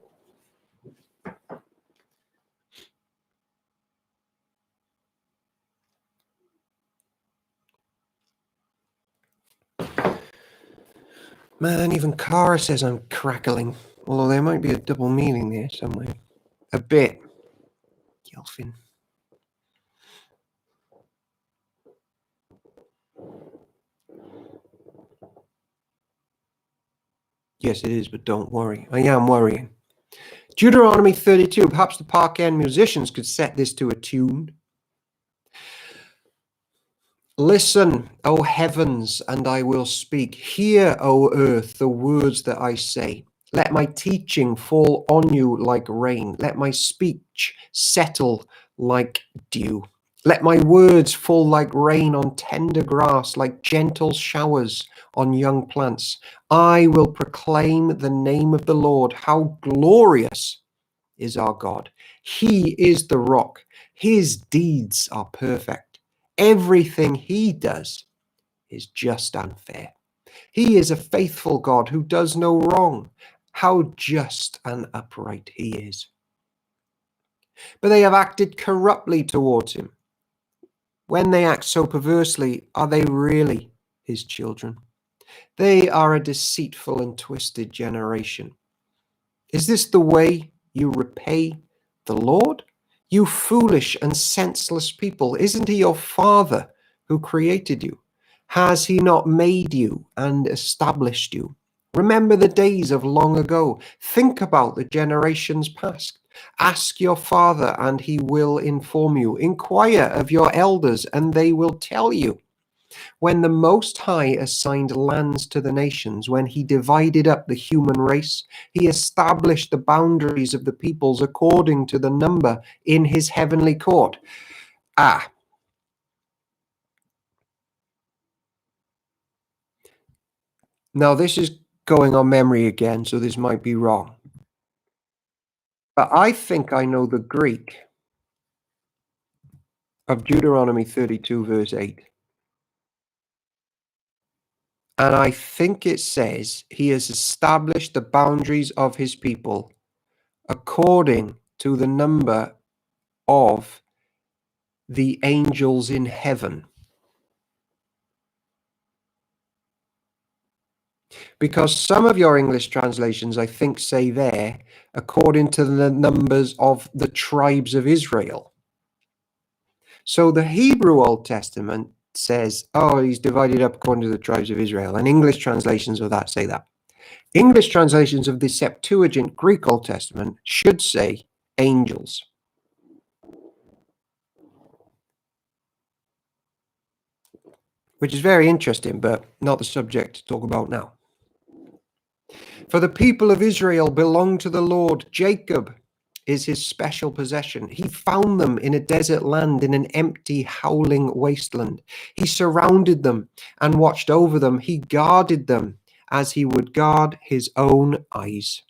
Man, even Cara says I'm crackling. Although there might be a double meaning there somewhere. A bit. Gilfin. Yes, it is, but don't worry. I am worrying. Deuteronomy 32. Perhaps the Park End musicians could set this to a tune. Listen, O heavens, and I will speak. Hear, O earth, the words that I say. Let my teaching fall on you like rain. Let my speech settle like dew. Let my words fall like rain on tender grass, like gentle showers on young plants. I will proclaim the name of the Lord. How glorious is our God. He is the rock. His deeds are perfect. Everything he does is just and fair. He is a faithful God who does no wrong. How just and upright he is. But they have acted corruptly towards him. When they act so perversely, are they really his children? They are a deceitful and twisted generation. Is this the way you repay the Lord? You foolish and senseless people, isn't he your Father who created you? Has he not made you and established you? Remember the days of long ago. Think about the generations past. Ask your father, and he will inform you. Inquire of your elders, and they will tell you. When the Most High assigned lands to the nations, when he divided up the human race, he established the boundaries of the peoples according to the number in his heavenly court. Now this is going on memory again, so this might be wrong. But I think I know the Greek of Deuteronomy 32, verse 8. And I think it says he has established the boundaries of his people according to the number of the angels in heaven. Because some of your English translations, I think, say there, according to the numbers of the tribes of Israel. So the Hebrew Old Testament says, oh, he's divided up according to the tribes of Israel. And English translations of that say that. English translations of the Septuagint Greek Old Testament should say angels. Which is very interesting, but not the subject to talk about now. For the people of Israel belong to the Lord. Jacob is his special possession. He found them in a desert land, in an empty, howling wasteland. He surrounded them and watched over them. He guarded them as he would guard his own eyes.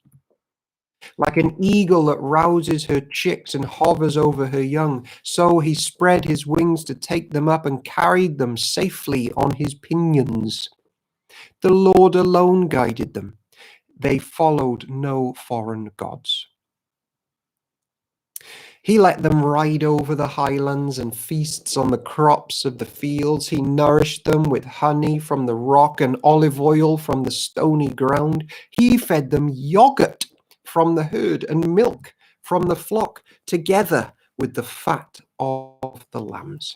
Like an eagle that rouses her chicks and hovers over her young, so he spread his wings to take them up and carried them safely on his pinions. The Lord alone guided them. They followed no foreign gods. He let them ride over the highlands and feasts on the crops of the fields. He nourished them with honey from the rock and olive oil from the stony ground. He fed them yogurt from the herd and milk from the flock, together with the fat of the lambs.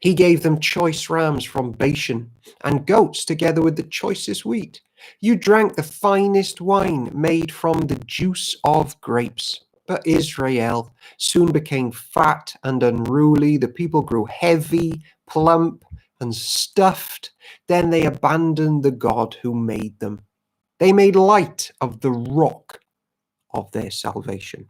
He gave them choice rams from Bashan and goats together with the choicest wheat. You drank the finest wine made from the juice of grapes. But Israel soon became fat and unruly. The people grew heavy, plump, and stuffed. Then they abandoned the God who made them. They made light of the rock of their salvation.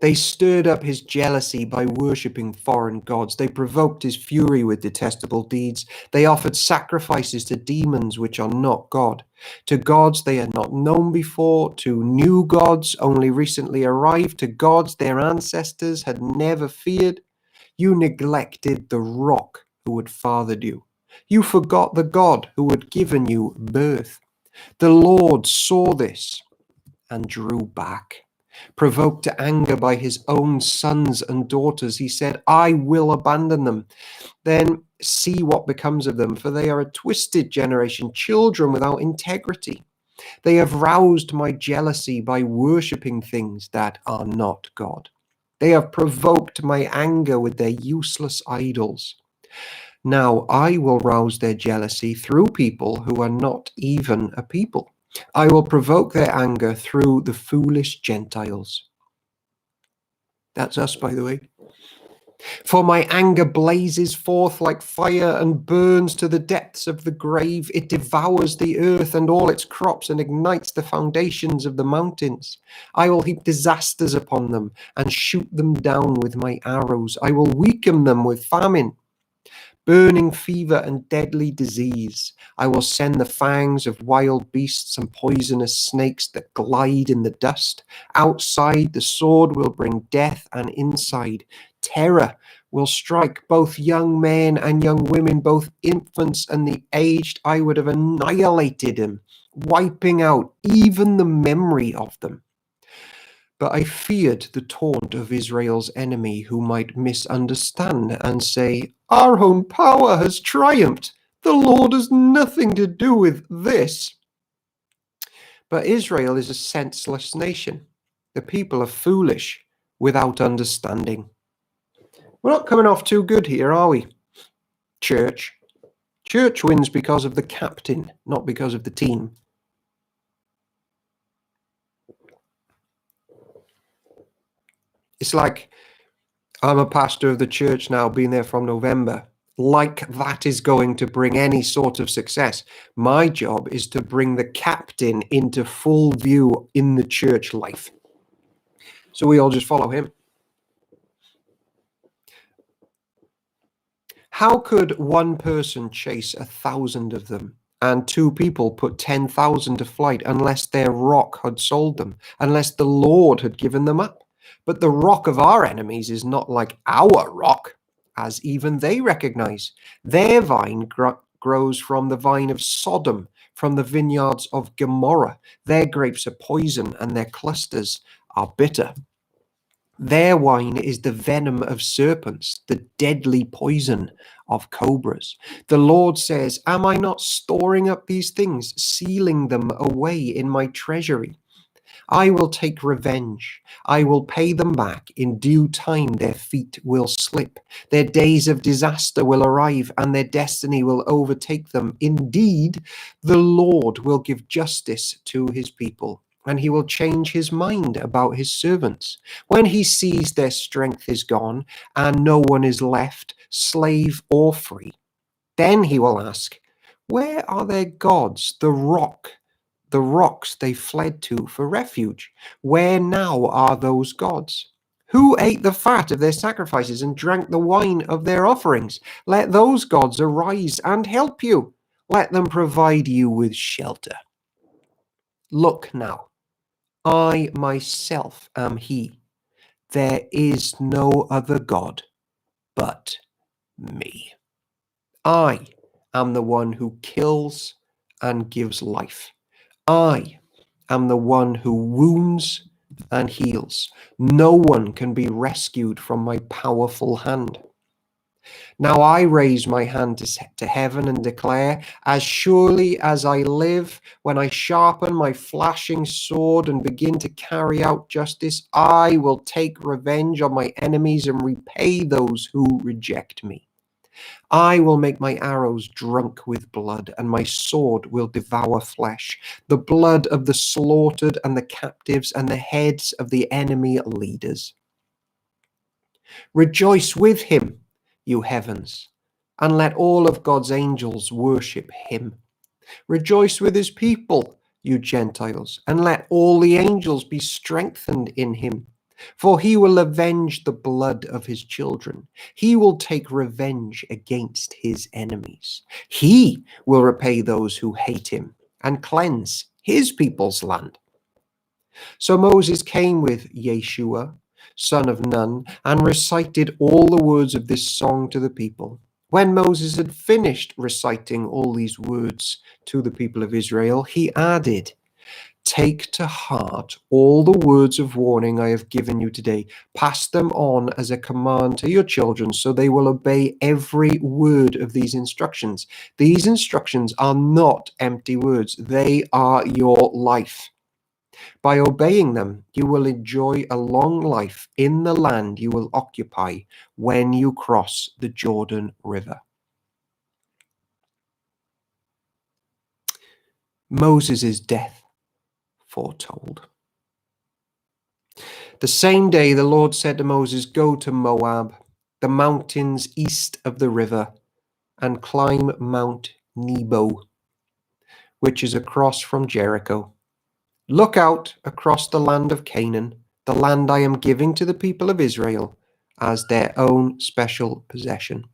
They stirred up his jealousy by worshipping foreign gods. They provoked his fury with detestable deeds. They offered sacrifices to demons which are not God, to gods they had not known before, to new gods only recently arrived, to gods their ancestors had never feared. You neglected the rock who had fathered you. You forgot the God who had given you birth. The Lord saw this and drew back. Provoked to anger by his own sons and daughters, he said, I will abandon them. Then see what becomes of them, for they are a twisted generation, children without integrity. They have roused my jealousy by worshipping things that are not God. They have provoked my anger with their useless idols. Now I will rouse their jealousy through people who are not even a people. I will provoke their anger through the foolish Gentiles. That's us, by the way. For my anger blazes forth like fire and burns to the depths of the grave. It devours the earth and all its crops and ignites the foundations of the mountains. I will heap disasters upon them and shoot them down with my arrows. I will weaken them with famine. burning fever and deadly disease. I will send the fangs of wild beasts and poisonous snakes that glide in the dust. Outside, the sword will bring death, and inside, terror will strike both young men and young women, both infants and the aged. I would have annihilated them, wiping out even the memory of them. But I feared the taunt of Israel's enemy, who might misunderstand and say, "Our own power has triumphed. The Lord has nothing to do with this." But Israel is a senseless nation. The people are foolish without understanding. We're not coming off too good here, are we? Church. Church wins because of the captain, not because of the team. It's like I'm a pastor of the church now, been there from November. Like that is going to bring any sort of success. My job is to bring the captain into full view in the church life. So we all just follow him. How could one person chase 1,000 of them and two people put 10,000 to flight unless their rock had sold them, unless the Lord had given them up? But the rock of our enemies is not like our rock, as even they recognize. Their vine grows from the vine of Sodom, from the vineyards of Gomorrah. Their grapes are poison and their clusters are bitter. Their wine is the venom of serpents, the deadly poison of cobras. The Lord says, "Am I not storing up these things, sealing them away in my treasury? I will take revenge. I will pay them back. In due time, their feet will slip. Their days of disaster will arrive, and their destiny will overtake them. Indeed, the Lord will give justice to his people, and he will change his mind about his servants. When he sees their strength is gone, and no one is left, slave or free, then he will ask, where are their gods, the rocks they fled to for refuge? Where now are those gods? Who ate the fat of their sacrifices and drank the wine of their offerings? Let those gods arise and help you. Let them provide you with shelter. Look now, I myself am he. There is no other God but me. I am the one who kills and gives life. I am the one who wounds and heals. No one can be rescued from my powerful hand. Now I raise my hand to heaven and declare, as surely as I live, when I sharpen my flashing sword and begin to carry out justice, I will take revenge on my enemies and repay those who reject me. I will make my arrows drunk with blood, and my sword will devour flesh, the blood of the slaughtered and the captives and the heads of the enemy leaders. Rejoice with him, you heavens, and let all of God's angels worship him. Rejoice with his people, you Gentiles, and let all the angels be strengthened in him. For he will avenge the blood of his children. He will take revenge against his enemies. He will repay those who hate him and cleanse his people's land. So Moses came with Yeshua, son of Nun, and recited all the words of this song to the people. When Moses had finished reciting all these words to the people of Israel, he added, "Take to heart all the words of warning I have given you today. Pass them on as a command to your children, so they will obey every word of these instructions." These instructions are not empty words. They are your life. By obeying them, you will enjoy a long life in the land you will occupy when you cross the Jordan River. Moses' death foretold. The same day the Lord said to Moses, "Go to Moab, the mountains east of the river, and climb Mount Nebo, which is across from Jericho. Look out across the land of Canaan, the land I am giving to the people of Israel as their own special possession."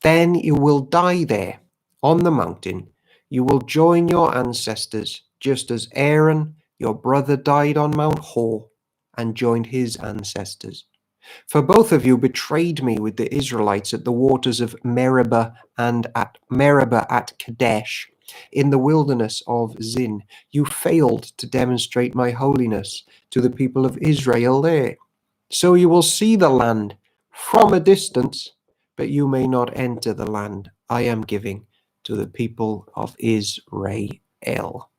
Then you will die there on the mountain. You will join your ancestors, just as Aaron, your brother, died on Mount Hor and joined his ancestors. For both of you betrayed me with the Israelites at the waters of Meribah and at Meribah at Kadesh, in the wilderness of Zin. You failed to demonstrate my holiness to the people of Israel there. So you will see the land from a distance, but you may not enter the land I am giving to the people of Israel.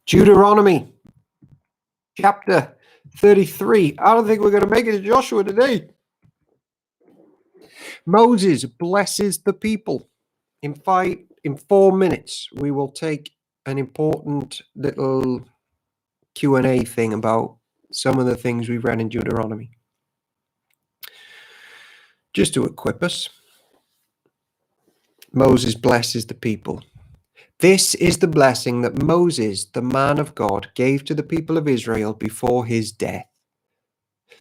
Deuteronomy chapter 33. I don't think we're going to make it to Joshua today. Moses blesses the people. In 4 minutes, we will take an important little Q&A thing about some of the things we've read in Deuteronomy. Just to equip us. Moses blesses the people. This is the blessing that Moses, the man of God, gave to the people of Israel before his death.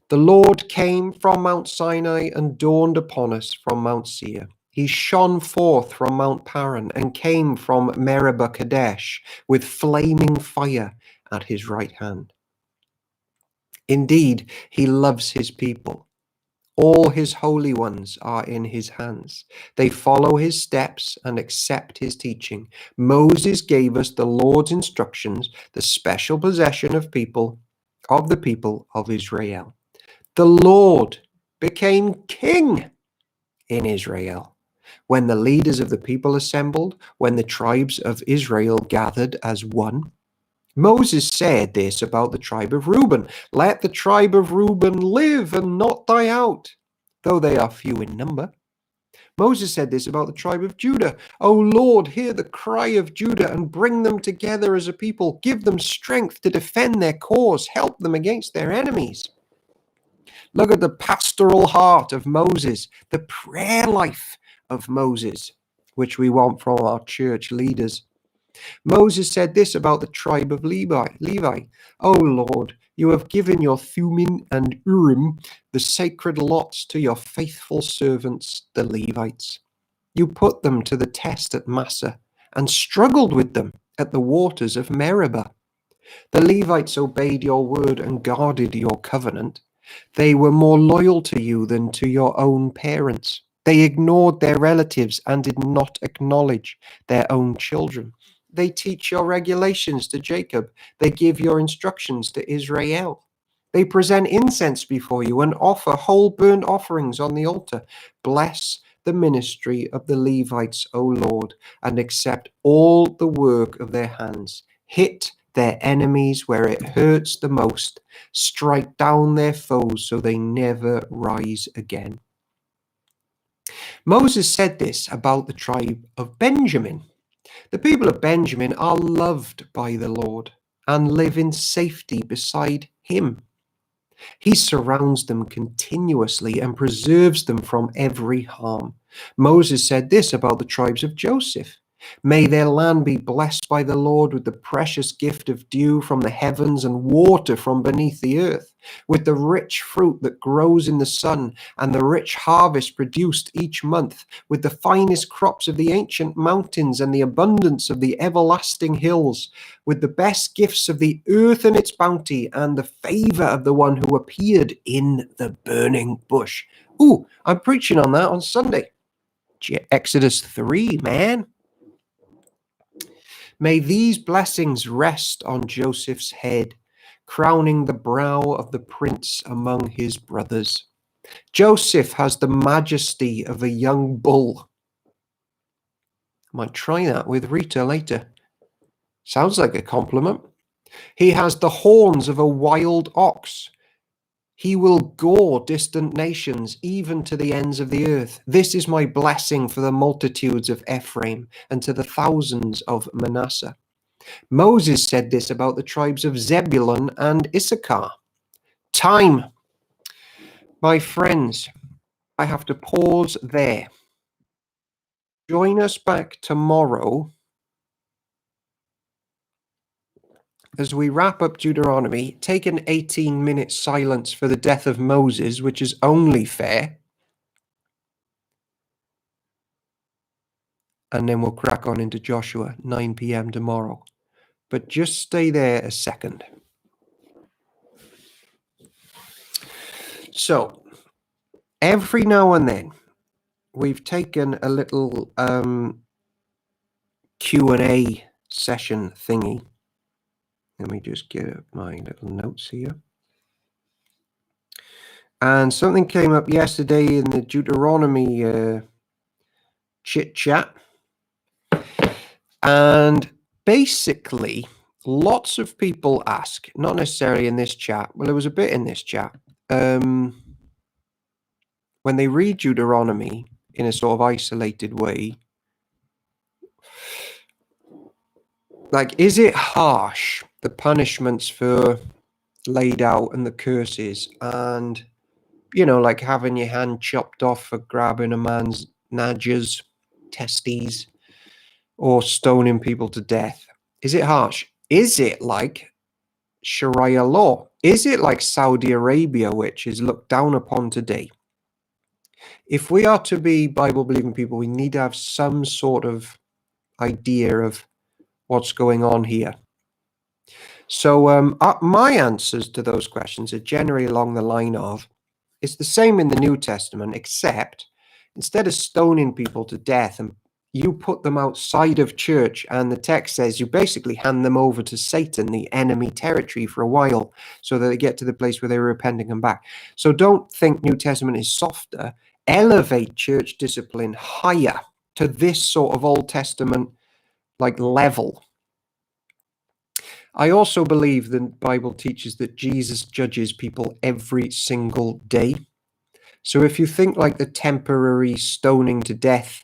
The Lord came from Mount Sinai and dawned upon us from Mount Seir. He shone forth from Mount Paran and came from Meribah Kadesh with flaming fire at his right hand. Indeed, he loves his people. All his holy ones are in his hands. They follow his steps and accept his teaching. Moses gave us the Lord's instructions, the special possession of the people of Israel. The Lord became king in Israel. When the leaders of the people assembled, when the tribes of Israel gathered as one, Moses said this about the tribe of Reuben: let the tribe of Reuben live and not die out, though they are few in number. Moses said this about the tribe of Judah: O Lord, hear the cry of Judah and bring them together as a people. Give them strength to defend their cause. Help them against their enemies. Look at the pastoral heart of Moses, the prayer life of Moses, which we want from our church leaders. Moses said this about the tribe of Levi. O Lord, you have given your Thummim and Urim, the sacred lots, to your faithful servants, the Levites. You put them to the test at Massa and struggled with them at the waters of Meribah. The Levites obeyed your word and guarded your covenant. They were more loyal to you than to your own parents. They ignored their relatives and did not acknowledge their own children. They teach your regulations to Jacob. They give your instructions to Israel. They present incense before you and offer whole burnt offerings on the altar. Bless the ministry of the Levites, O Lord, and accept all the work of their hands. Hit their enemies where it hurts the most. Strike down their foes so they never rise again. Moses said this about the tribe of Benjamin. The people of Benjamin are loved by the Lord and live in safety beside him. He surrounds them continuously and preserves them from every harm. Moses said this about the tribes of Joseph: may their land be blessed by the Lord with the precious gift of dew from the heavens and water from beneath the earth, with the rich fruit that grows in the sun and the rich harvest produced each month, with the finest crops of the ancient mountains and the abundance of the everlasting hills, with the best gifts of the earth and its bounty, and the favor of the one who appeared in the burning bush. Ooh, I'm preaching on that on Sunday. Exodus 3, man. May these blessings rest on Joseph's head, crowning the brow of the prince among his brothers. Joseph has the majesty of a young bull. I might try that with Rita later. Sounds like a compliment. He has the horns of a wild ox. He will gore distant nations, even to the ends of the earth. This is my blessing for the multitudes of Ephraim and to the thousands of Manasseh. Moses said this about the tribes of Zebulun and Issachar. Time. My friends, I have to pause there. Join us back tomorrow as we wrap up Deuteronomy, take an 18-minute silence for the death of Moses, which is only fair. And then we'll crack on into Joshua, 9 p.m. tomorrow. But just stay there a second. So, every now and then, we've taken a little Q&A session thingy. Let me just get my little notes here. And something came up yesterday in the Deuteronomy chit-chat. And basically, lots of people ask, not necessarily in this chat, well, there was a bit in this chat, when they read Deuteronomy in a sort of isolated way, like, is it harsh, the punishments for laid out and the curses, and, you know, like having your hand chopped off for grabbing a man's nadges, testes, or stoning people to death? Is it harsh? Is it like Sharia law? Is it like Saudi Arabia, which is looked down upon today? If we are to be Bible-believing people, we need to have some sort of idea of what's going on here. So my answers to those questions are generally along the line of, it's the same in the New Testament, except instead of stoning people to death, and you put them outside of church, and the text says you basically hand them over to Satan, the enemy territory, for a while, so that they get to the place where they repent and come back. So don't think New Testament is softer. Elevate church discipline higher to this sort of Old Testament like level. I also believe the Bible teaches that Jesus judges people every single day. So if you think like the temporary stoning to death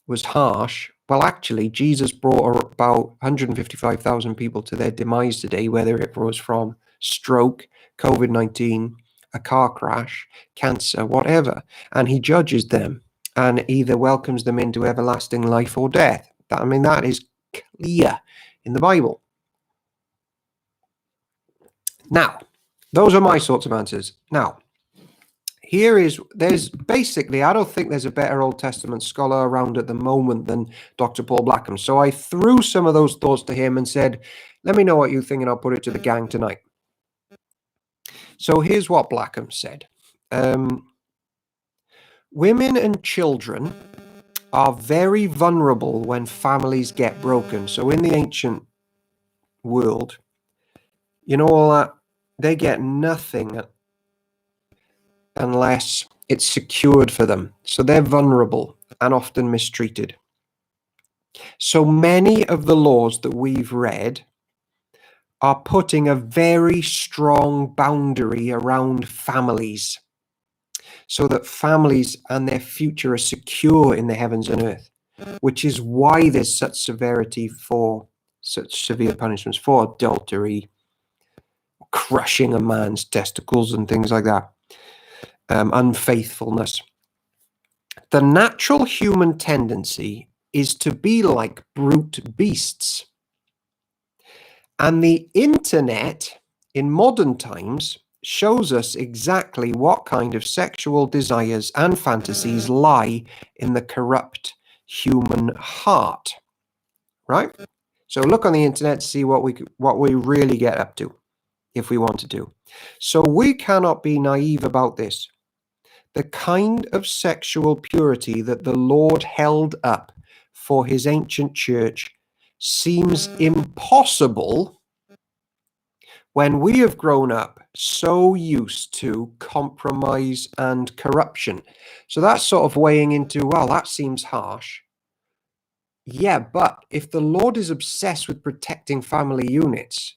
was harsh, well, actually, Jesus brought about 155,000 people to their demise today, whether it was from stroke, COVID-19, a car crash, cancer, whatever. And he judges them and either welcomes them into everlasting life or death. I mean, that is clear in the Bible. Now, those are my sorts of answers. Now, there's basically, I don't think there's a better Old Testament scholar around at the moment than Dr. Paul Blackham. So I threw some of those thoughts to him and said, let me know what you think and I'll put it to the gang tonight. So here's what Blackham said. Women and children are very vulnerable when families get broken. So in the ancient world, you know all that, they get nothing unless it's secured for them. So they're vulnerable and often mistreated. So many of the laws that we've read are putting a very strong boundary around families so that families and their future are secure in the heavens and earth, which is why there's such severity for such severe punishments for adultery, crushing a man's testicles and things like that, unfaithfulness. The natural human tendency is to be like brute beasts. And the internet in modern times shows us exactly what kind of sexual desires and fantasies lie in the corrupt human heart, right? So look on the internet to see what we really get up to if we want to do. So we cannot be naive about this. The kind of sexual purity that the Lord held up for his ancient church seems impossible when we have grown up so used to compromise and corruption. So that's sort of weighing into, well, that seems harsh. Yeah, but if the Lord is obsessed with protecting family units,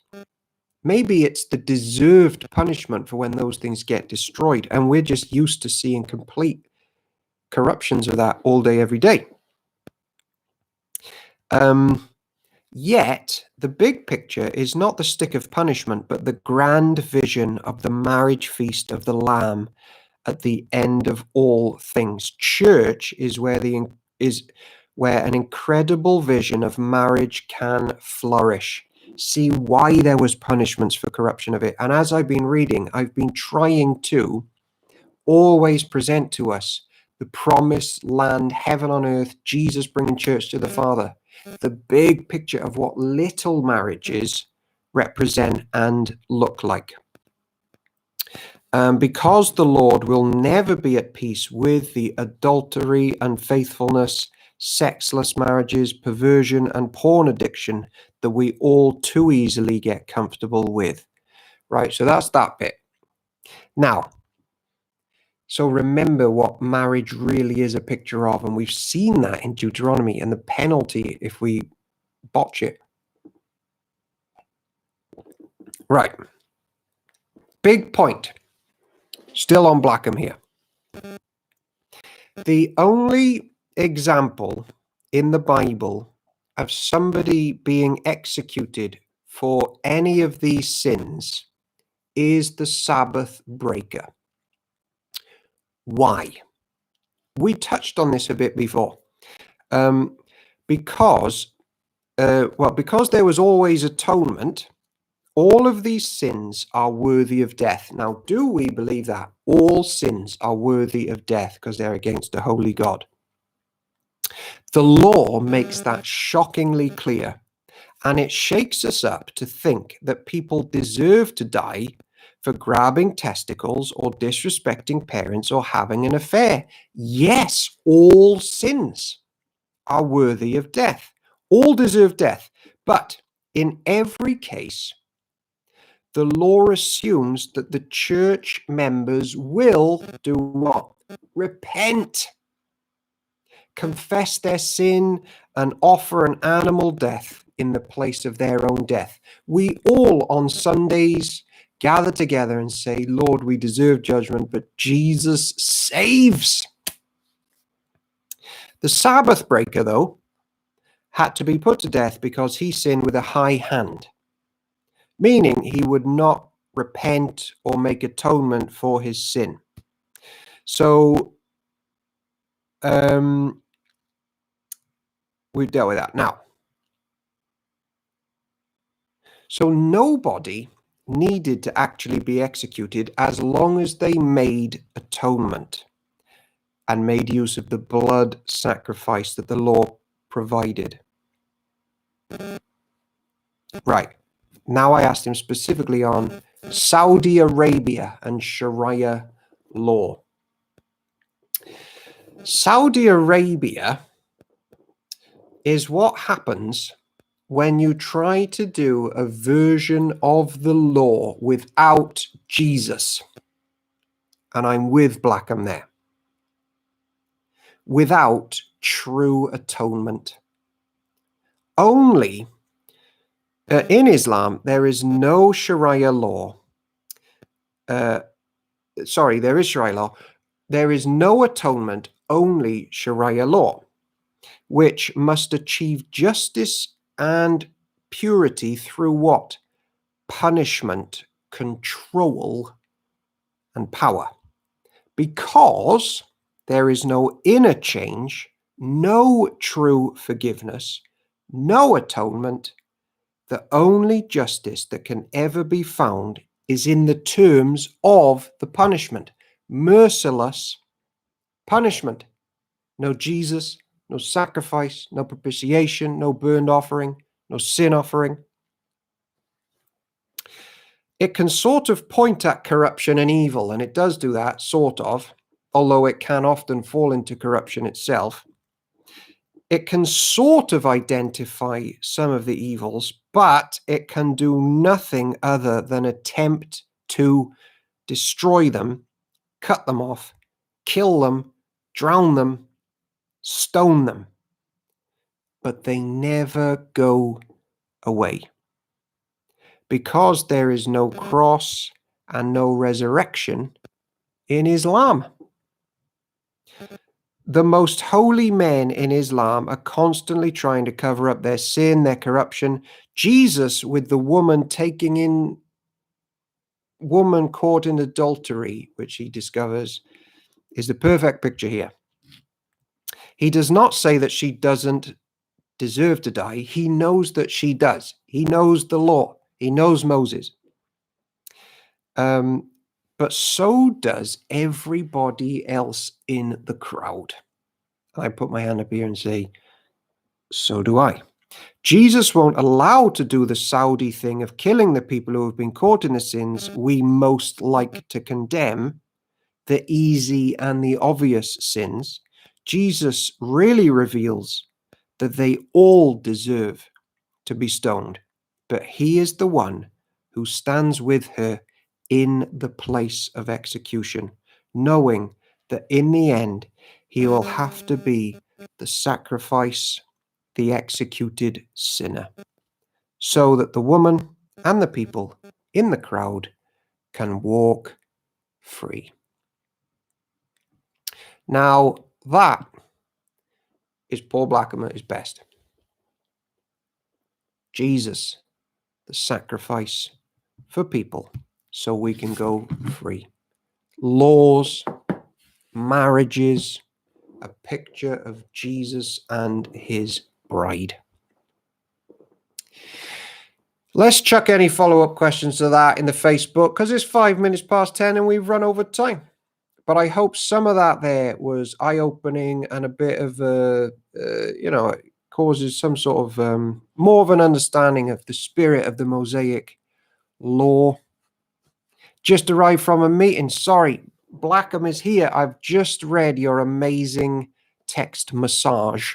maybe it's the deserved punishment for when those things get destroyed. And we're just used to seeing complete corruptions of that all day, every day. Yet, the big picture is not the stick of punishment, but the grand vision of the marriage feast of the Lamb at the end of all things. Church is where an incredible vision of marriage can flourish. see why there was punishments for corruption of it. And as I've been reading, I've been trying to always present to us the promised land, heaven on earth, Jesus bringing church to the Father, the big picture of what little marriages represent and look like. Because the Lord will never be at peace with the adultery, unfaithfulness, sexless marriages, perversion, and porn addiction that we all too easily get comfortable with. Right, so that's that bit. Now, so remember what marriage really is a picture of, and we've seen that in Deuteronomy, and the penalty if we botch it. Right. Big point. Still on Blackham here. The only example in the Bible of somebody being executed for any of these sins is the Sabbath Breaker. Why? We touched on this a bit before. Because there was always atonement, all of these sins are worthy of death. Now, do we believe that? All sins are worthy of death because they're against a holy God. The law makes that shockingly clear, and it shakes us up to think that people deserve to die for grabbing testicles or disrespecting parents or having an affair. Yes, all sins are worthy of death. All deserve death. But in every case, the law assumes that the church members will do what? Repent, confess their sin, and offer an animal death in the place of their own death. We all on Sundays gather together and say, Lord, we deserve judgment, but Jesus saves. The Sabbath breaker, though, had to be put to death because he sinned with a high hand, meaning he would not repent or make atonement for his sin. So we've dealt with that. Now, so nobody needed to actually be executed as long as they made atonement and made use of the blood sacrifice that the law provided. Right. Now I asked him specifically on Saudi Arabia and Sharia law. Saudi Arabia is what happens when you try to do a version of the law without Jesus. And I'm with Blackham there. Without true atonement. Only in Islam, there is no Sharia law. There is Sharia law. There is no atonement, only Sharia law, which must achieve justice and purity through what? Punishment, control, and power. Because there is no inner change, no true forgiveness, no atonement, the only justice that can ever be found is in the terms of the punishment. Merciless punishment. No Jesus, no sacrifice, no propitiation, no burnt offering, no sin offering. It can sort of point at corruption and evil, and it does do that, sort of, although it can often fall into corruption itself. It can sort of identify some of the evils, but it can do nothing other than attempt to destroy them, cut them off, kill them, drown them, stone them. But they never go away. Because there is no cross and no resurrection in Islam. The most holy men in Islam are constantly trying to cover up their sin, their corruption. Jesus, with the woman caught in adultery, which he discovers, is the perfect picture here. He does not say that she doesn't deserve to die. He knows that she does. He knows the law. He knows Moses. But so does everybody else in the crowd. I put my hand up here and say, so do I. Jesus won't allow to do the Saudi thing of killing the people who have been caught in the sins we most like to condemn, the easy and the obvious sins. Jesus really reveals that they all deserve to be stoned, but he is the one who stands with her in the place of execution, knowing that in the end he will have to be the sacrifice, the executed sinner, so that the woman and the people in the crowd can walk free. Now, that is Paul Blackham at his best. Jesus, the sacrifice for people, so we can go free. Laws, marriages, a picture of Jesus and his bride. Let's chuck any follow-up questions to that in the Facebook, because it's 5 minutes past 10 and we've run over time. But I hope some of that there was eye-opening and a bit of it causes some sort of more of an understanding of the spirit of the Mosaic law. Just arrived from a meeting. Sorry, Blackham is here. I've just read your amazing text massage.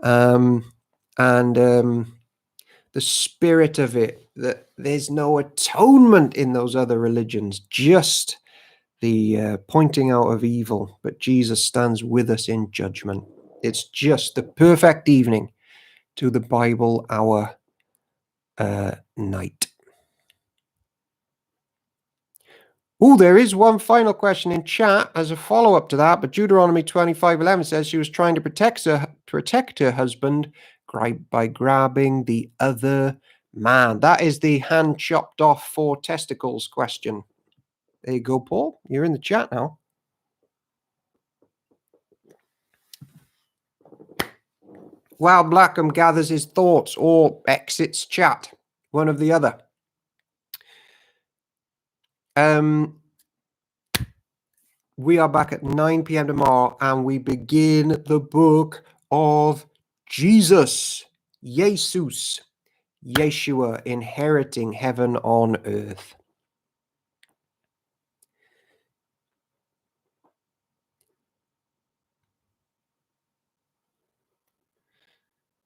The spirit of it, that there's no atonement in those other religions, just the pointing out of evil, but Jesus stands with us in judgment. It's just the perfect evening to the Bible hour night. Oh, there is one final question in chat as a follow-up to that, but Deuteronomy 25:11 says she was trying to protect her husband by grabbing the other man. That is the hand chopped off 4 testicles question. There you go, Paul. You're in the chat now. While Blackham gathers his thoughts or exits chat, one of the other. We are back at 9 p.m. tomorrow, and we begin the book of Jesus, Yeshua, inheriting heaven on earth.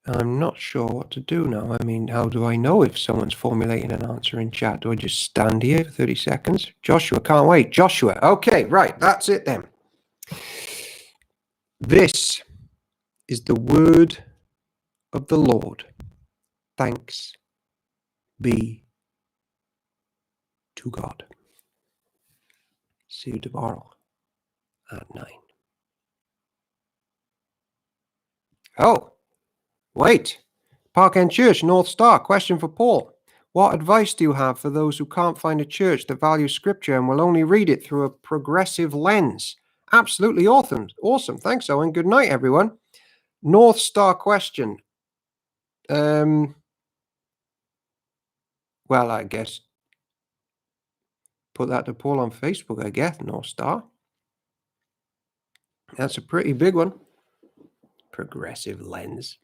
I'm not sure what to do now. I mean, how do I know if someone's formulating an answer in chat? Do I just stand here for 30 seconds? Joshua, can't wait. Joshua. Okay, right. That's it then. This is the word of the Lord. Thanks be to God. See you tomorrow at 9. Oh, wait. Park End Church, North Star. Question for Paul. What advice do you have for those who can't find a church that values scripture and will only read it through a progressive lens? Absolutely awesome. Awesome. Thanks, Owen. Good night, everyone. North Star question. Well, I guess put that to Paul on Facebook, I guess, North Star. That's a pretty big one. Progressive lens.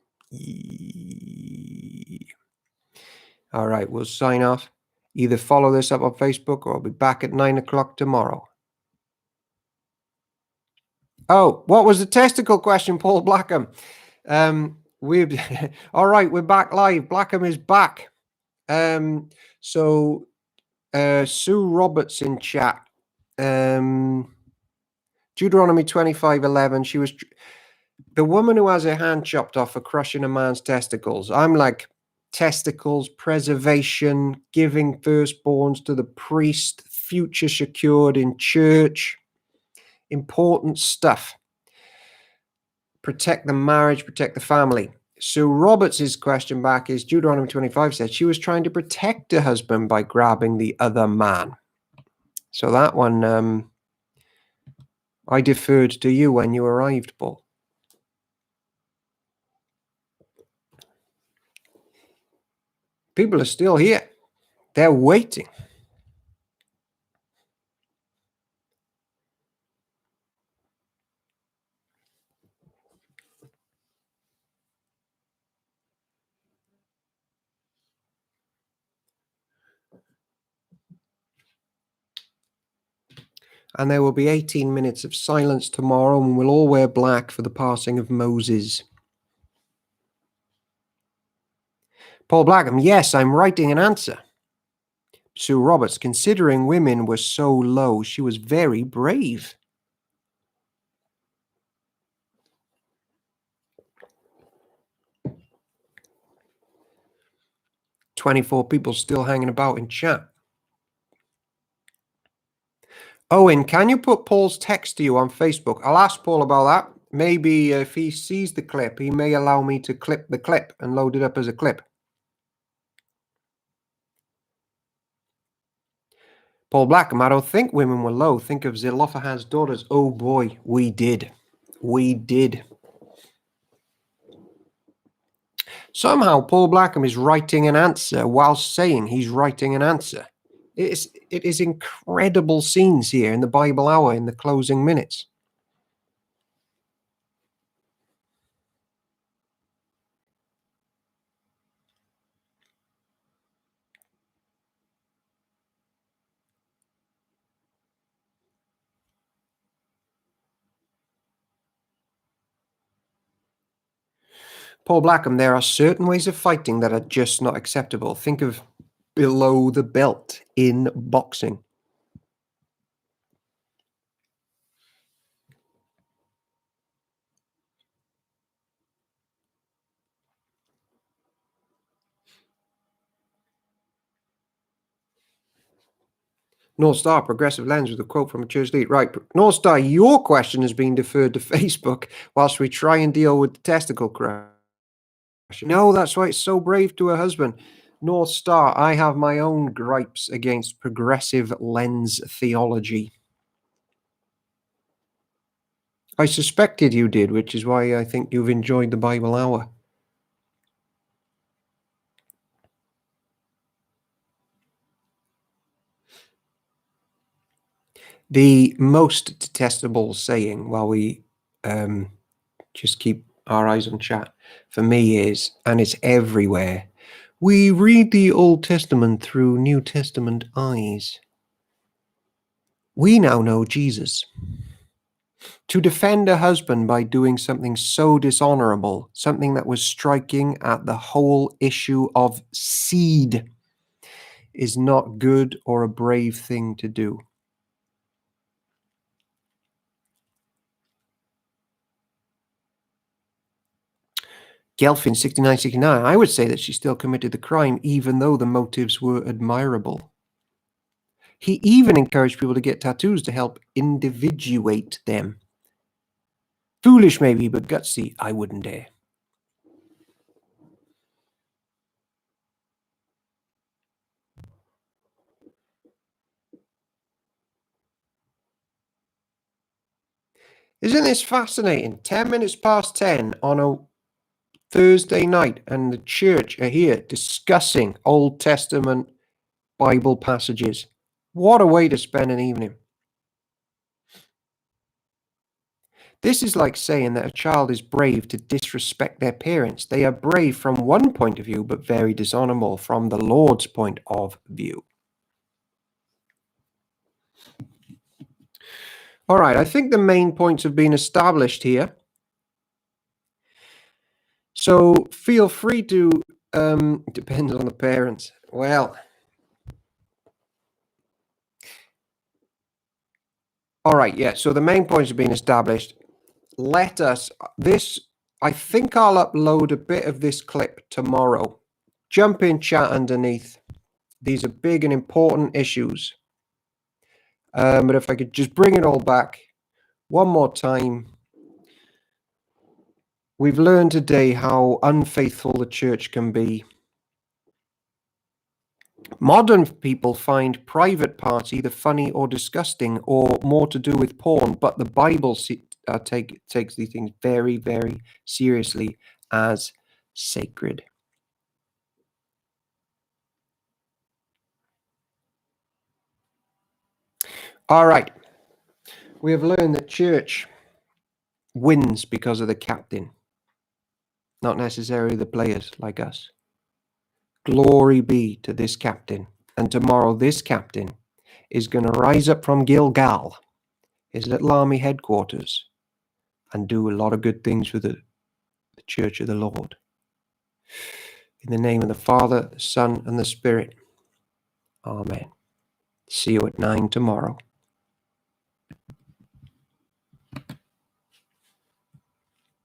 All right, we'll sign off. Either follow this up on Facebook or I'll be back at 9 o'clock tomorrow. Oh, what was the testicle question, Paul Blackham? All right, we're back live. Blackham is back. Sue Roberts in chat. Deuteronomy 25:11. She was the woman who has her hand chopped off for crushing a man's testicles. I'm like, testicles, preservation, giving firstborns to the priest, future secured in church, important stuff. Protect the marriage, protect the family. So Roberts' question back is Deuteronomy 25 says she was trying to protect her husband by grabbing the other man. So that one, I deferred to you when you arrived, Paul. People are still here. They're waiting. And there will be 18 minutes of silence tomorrow, and we'll all wear black for the passing of Moses. Paul Blackham, yes, I'm writing an answer. Sue Roberts, considering women were so low, she was very brave. "24 people still hanging about in chat. Owen, can you put Paul's text to you on Facebook? I'll ask Paul about that. Maybe if he sees the clip, he may allow me to clip the clip and load it up as a clip. Paul Blackham, I don't think women were low. Think of Zelophehad's daughters. Oh boy, we did. We did. Somehow Paul Blackham is writing an answer while saying he's writing an answer. It is incredible scenes here in the Bible Hour in the closing minutes. Paul Blackham, there are certain ways of fighting that are just not acceptable. Think of below the belt in boxing. North Star, progressive lens with a quote from a church leader. Right, North Star, your question has been deferred to Facebook whilst we try and deal with the testicle crash. No, that's why it's so brave to her husband. North Star, I have my own gripes against progressive lens theology. I suspected you did, which is why I think you've enjoyed the Bible Hour. The most detestable saying, while we just keep our eyes on chat, for me is, and it's everywhere, we read the Old Testament through New Testament eyes. We now know Jesus. To defend a husband by doing something so dishonorable, something that was striking at the whole issue of seed, is not good or a brave thing to do. Gelfin 6969, I would say that she still committed the crime even though the motives were admirable. He even encouraged people to get tattoos to help individuate them. Foolish maybe, but gutsy, I wouldn't dare. Isn't this fascinating? 10 minutes past 10 on a Thursday night, and the church are here discussing Old Testament Bible passages. What a way to spend an evening. This is like saying that a child is brave to disrespect their parents. They are brave from one point of view, but very dishonorable from the Lord's point of view. All right, I think the main points have been established here. So feel free to, depends on the parents. Well, all right, yeah, so the main points have been established. Let us, I think I'll upload a bit of this clip tomorrow. Jump in chat underneath. These are big and important issues. But if I could just bring it all back one more time. We've learned today how unfaithful the church can be. Modern people find private parts either funny or disgusting or more to do with porn, but the Bible takes these things very, very seriously as sacred. All right. We have learned that church wins because of the captain, not necessarily the players like us. Glory be to this captain. And tomorrow this captain is going to rise up from Gilgal, his little army headquarters, and do a lot of good things for the church of the Lord. In the name of the Father, the Son, and the Spirit. Amen. See you at 9 tomorrow.